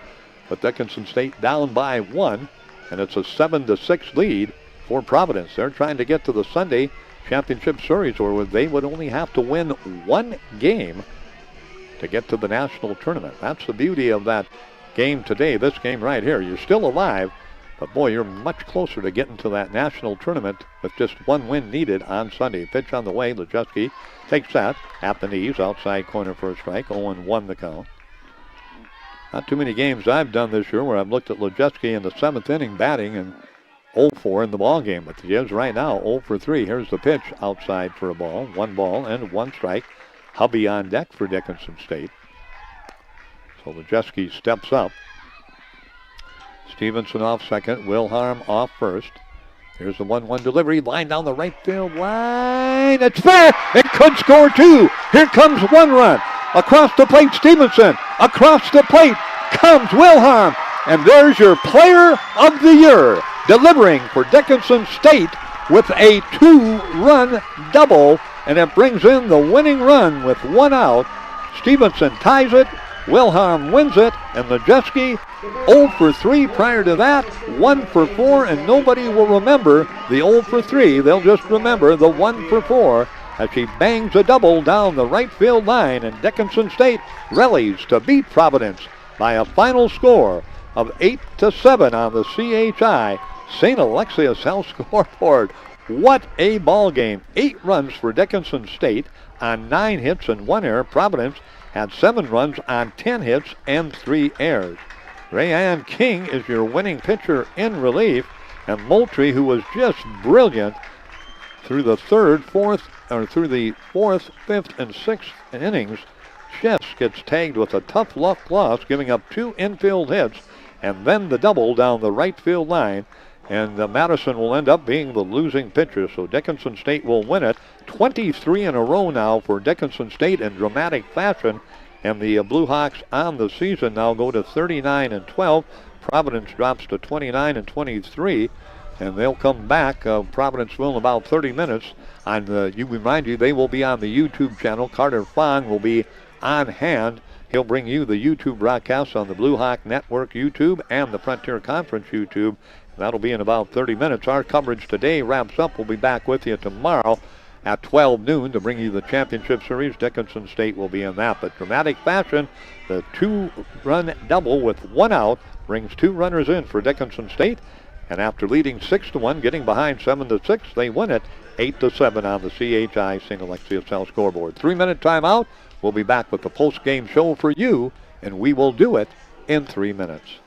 But Dickinson State down by 1, and it's a 7-6 lead for Providence. They're trying to get to the Sunday Championship Series, where they would only have to win 1 game to get to the national tournament. That's the beauty of that game today, this game right here. You're still alive, but boy, you're much closer to getting to that national tournament with just 1 win needed on Sunday. Pitch on the way. Zajeski takes that at the knees, outside corner for a strike. 0-1 the count. Not too many games I've done this year where I've looked at Zajeski in the 7th inning batting and 0-4 in the ball game, but he is right now 0 for 3. Here's the pitch outside for a ball. 1 ball and 1 strike. Hubby on deck for Dickinson State. So Zajeski steps up. Stevenson off second. Wilhelm off first. Here's the 1-1 delivery. Line down the right field line. It's fair. It could score 2. Here comes 1 run. Across the plate, Stevenson. Across the plate comes Wilhelm. And there's your player of the year, delivering for Dickinson State with a 2-run double. And it brings in the winning run with 1 out. Stevenson ties it. Wilhelm wins it. And Zajeski 0 for 3 prior to that. 1 for 4. And nobody will remember the 0 for 3. They'll just remember the 1 for 4 as she bangs a double down the right field line. And Dickinson State rallies to beat Providence by a final score of 8-7 on the CHI St. Alexius Health scoreboard. What a ball game. 8 runs for Dickinson State on 9 hits and 1 error. Providence had 7 runs on 10 hits and 3 errors. Rayanne King is your winning pitcher in relief, and Moultrie, who was just brilliant through the 3rd, 4th, 5th, and 6th innings, just gets tagged with a tough luck loss, giving up 2 infield hits and then the double down the right field line. And Madison will end up being the losing pitcher. So Dickinson State will win it. 23 in a row now for Dickinson State in dramatic fashion. And the Blue Hawks on the season now go to 39-12. Providence drops to 29-23. and they'll come back. Providence will in about 30 minutes. Remind you, they will be on the YouTube channel. Carter Fong will be on hand. He'll bring you the YouTube broadcast on the Blue Hawk Network YouTube and the Frontier Conference YouTube. That'll be in about 30 minutes. Our coverage today wraps up. We'll be back with you tomorrow at 12 noon to bring you the championship series. Dickinson State will be in that. But dramatic fashion, the 2-run double with 1 out brings 2 runners in for Dickinson State. And after leading 6-1, getting behind 7-6, they win it 8-7 on the CHI St. Alexius South scoreboard. 3-minute timeout. We'll be back with the post-game show for you, and we will do it in 3 minutes.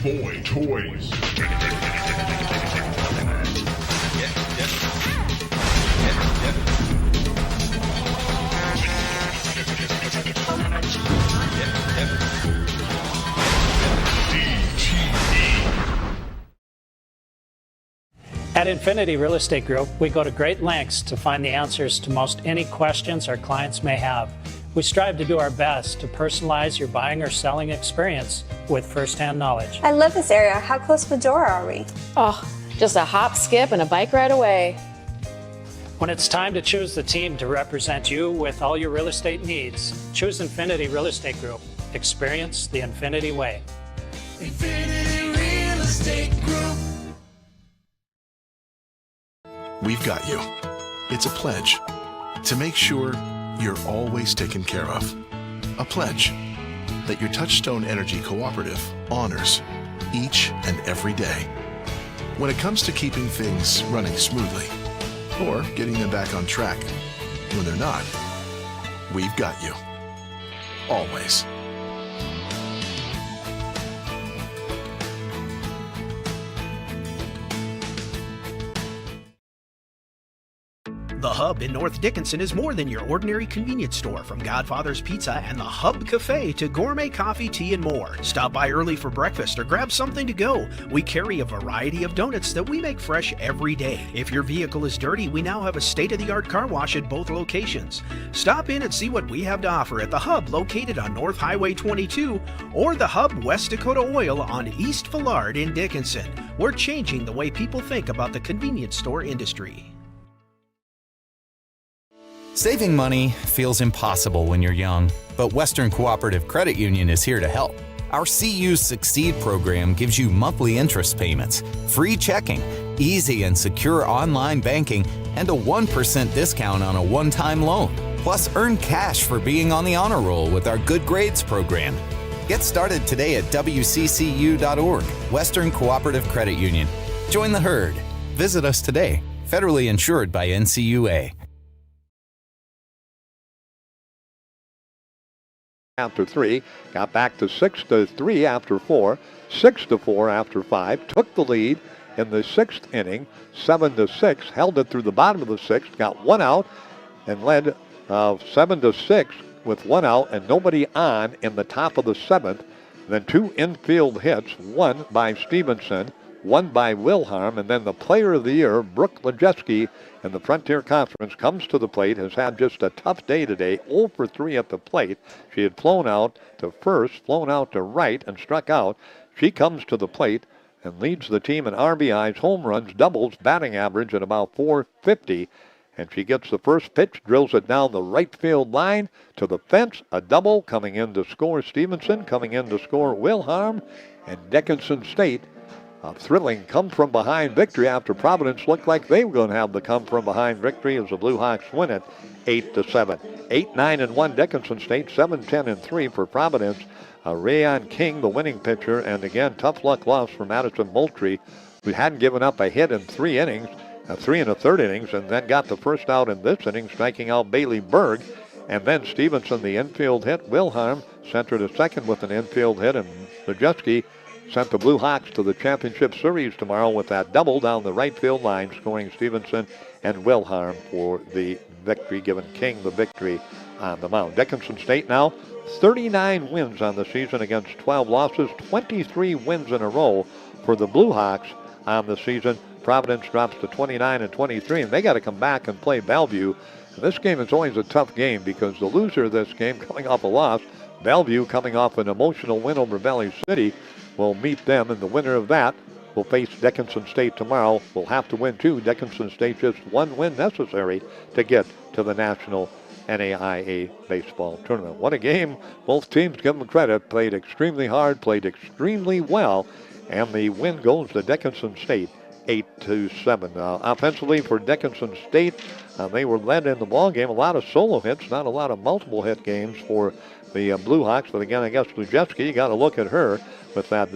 Boy Toys. At Infinity Real Estate Group, we go to great lengths to find the answers to most any questions our clients may have. We strive to do our best to personalize your buying or selling experience with first-hand knowledge. I love this area. How close to Medora are we? Oh, just a hop, skip, and a bike ride away. When it's time to choose the team to represent you with all your real estate needs, choose Infinity Real Estate Group. Experience the Infinity way. Infinity Real Estate Group. We've got you. It's a pledge to make sure you're always taken care of. A pledge that your Touchstone Energy Cooperative honors each and every day. When it comes to keeping things running smoothly or getting them back on track when they're not, we've got you. Always. The Hub in North Dickinson is more than your ordinary convenience store. From Godfather's Pizza and the Hub Cafe to gourmet coffee, tea, and more. Stop by early for breakfast or grab something to go. We carry a variety of donuts that we make fresh every day. If your vehicle is dirty, we now have a state-of-the-art car wash at both locations. Stop in and see what we have to offer at the Hub located on North Highway 22 or the Hub West Dakota Oil on East Villard in Dickinson. We're changing the way people think about the convenience store industry. Saving money feels impossible when you're young, but Western Cooperative Credit Union is here to help. Our CU Succeed program gives you monthly interest payments, free checking, easy and secure online banking, and a 1% discount on a one-time loan. Plus, earn cash for being on the honor roll with our Good Grades program. Get started today at WCCU.org, Western Cooperative Credit Union. Join the herd. Visit us today. Federally insured by NCUA. After 3, got back to 6-3 after 4, 6-4 after 5, took the lead in the 6th inning, 7-6, held it through the bottom of the 6th, got 1 out, and led 7-6 with 1 out and nobody on in the top of the 7th. Then 2 infield hits, one by Stevenson, one by Wilhelm, and then the player of the year, Brooke Lejeski, in the Frontier Conference, comes to the plate, has had just a tough day today, 0 for 3 at the plate. She had flown out to first, flown out to right, and struck out. She comes to the plate and leads the team in RBIs, home runs, doubles, batting average at about .450. And she gets the first pitch, drills it down the right field line to the fence, a double coming in to score Stevenson, coming in to score Wilhelm, and Dickinson State. A thrilling come-from-behind victory after Providence looked like they were going to have the come-from-behind victory as the Blue Hawks win it 8-7. 8-9-1 Dickinson State, 7-10-3 for Providence. Rayon King, the winning pitcher, and again, tough luck loss for Madison Moultrie, who hadn't given up a hit in 3 innings, 3 1/3 innings, and then got the first out in this inning, striking out Bailey Berg. And then Stevenson, the infield hit. Wilhelm centered a second with an infield hit, and Lejeski sent the Blue Hawks to the championship series tomorrow with that double down the right field line, scoring Stevenson and Wilhelm for the victory, giving King the victory on the mound. Dickinson State now 39 wins on the season against 12 losses, 23 wins in a row for the Blue Hawks on the season. Providence drops to 29-23, and they got to come back and play Bellevue. And this game is always a tough game because the loser of this game, coming off a loss, Bellevue, coming off an emotional win over Valley City, will meet them, and the winner of that will face Dickinson State tomorrow. Will have to win too. Dickinson State just one win necessary to get to the National NAIA Baseball Tournament. What a game. Both teams, give them credit, played extremely hard, played extremely well, and the win goes to Dickinson State 8-7. Offensively for Dickinson State, they were led in the ball game. A lot of solo hits, not a lot of multiple hit games for the Blue Hawks. But again, I guess Lujeski, you got to look at her with that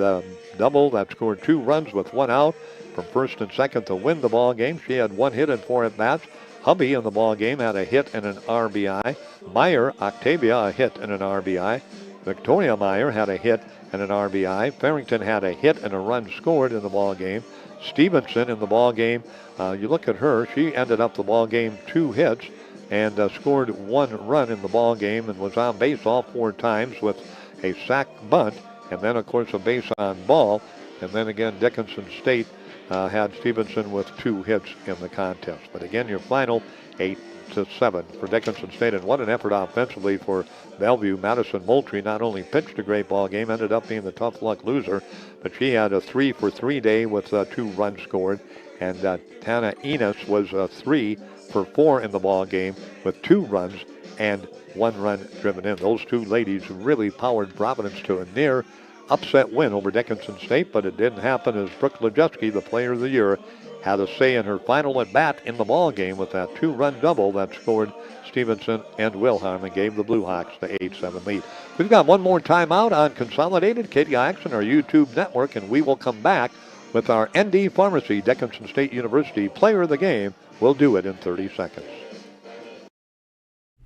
double that scored 2 runs with 1 out from first and second to win the ball game. She had 1 hit and 4 at bats. Hubby in the ball game had a hit and an RBI. Meyer, Octavia, a hit and an RBI. Victoria Meyer had a hit and an RBI. Farrington had a hit and a run scored in the ball game. Stevenson in the ball game, you look at her, she ended up the ball game 2 hits and scored 1 run in the ball game and was on base all 4 times with a sac bunt, and then of course a base on ball. And then again, Dickinson State had Stevenson with 2 hits in the contest. But again, your final 8-7 for Dickinson State, and what an effort offensively for Bellevue. Madison Moultrie not only pitched a great ball game, ended up being the tough luck loser, but she had a 3-for-3 day with 2 runs scored. And Tana Enos was 3-for-4 in the ball game with 2 runs and 1 run driven in. Those 2 ladies really powered Providence to a near upset win over Dickinson State, but it didn't happen as Brooke Lejeski, the Player of the Year, had a say in her final at bat in the ball game with that 2-run double that scored Stevenson and Wilhelm and gave the Blue Hawks the 8-7 lead. We've got one more timeout on Consolidated, KDIX, and our YouTube network, and we will come back with our ND Pharmacy Dickinson State University Player of the Game. We'll do it in 30 seconds.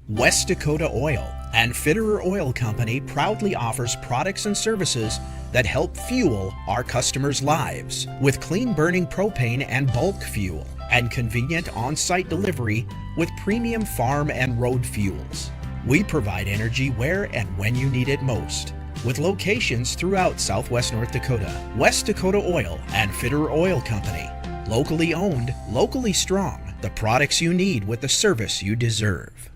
West Dakota Oil and Fitterer Oil Company proudly offers products and services that help fuel our customers' lives with clean-burning propane and bulk fuel and convenient on-site delivery with premium farm and road fuels. We provide energy where and when you need it most, with locations throughout Southwest North Dakota. West Dakota Oil and Fitterer Oil Company. Locally owned, locally strong. The products you need with the service you deserve.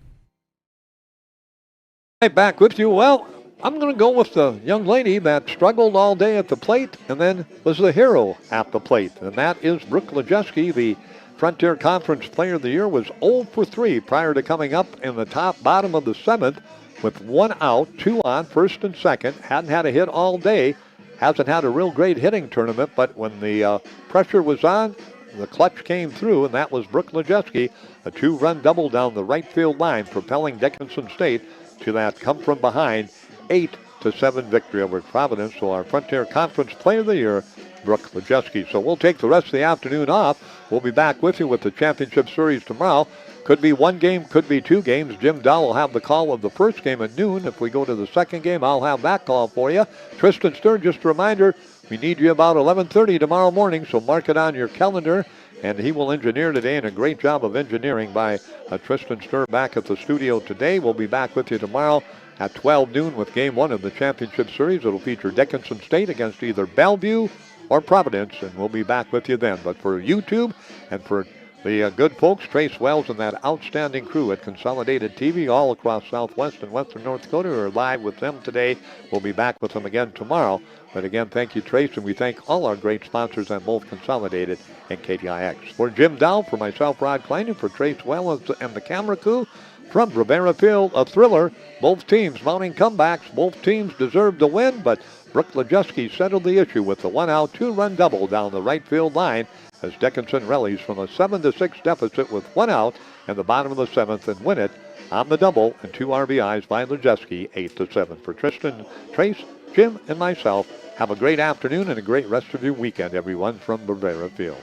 Right back with you. Well, I'm going to go with the young lady that struggled all day at the plate and then was the hero at the plate. And that is Brooke Lejeski, the Frontier Conference Player of the Year, was 0-for-3 prior to coming up in the bottom of the 7th with 1 out, 2 on, first and second. Hadn't had a hit all day. Hasn't had a real great hitting tournament, but when the pressure was on, the clutch came through, and that was Brooke Lejeski, a 2-run double down the right field line, propelling Dickinson State to that come-from-behind 8-7 victory over Providence. So our Frontier Conference Player of the Year, Brooke Lejeski. So we'll take the rest of the afternoon off. We'll be back with you with the championship series tomorrow. Could be 1 game, could be 2 games. Jim Dahl will have the call of the first game at noon. If we go to the second game, I'll have that call for you. Tristan Stern, just a reminder, we need you about 11:30 tomorrow morning, so mark it on your calendar. And he will engineer today, and a great job of engineering by Tristan Stern back at the studio today. We'll be back with you tomorrow at 12 noon with Game 1 of the championship series. It'll feature Dickinson State against either Bellevue or Providence, and we'll be back with you then. But for YouTube and for the good folks, Trace Wells and that outstanding crew at Consolidated TV all across Southwest and Western North Dakota who are live with them today. We'll be back with them again tomorrow. But again, thank you, Trace, and we thank all our great sponsors on both Consolidated and KDIX. For Jim Dow, for myself, Rod Klein, and for Trace Wells and the camera crew, from Bravera Field, a thriller. Both teams mounting comebacks. Both teams deserve to win, but Brooke Lejeski settled the issue with the 1-out, 2-run double down the right field line as Dickinson rallies from a 7-6 deficit with 1 out in the bottom of the 7th and win it on the double, and 2 RBIs by Lejeski, 8-7. For Tristan, Trace, Jim, and myself, have a great afternoon and a great rest of your weekend, everyone, from Bravera Field.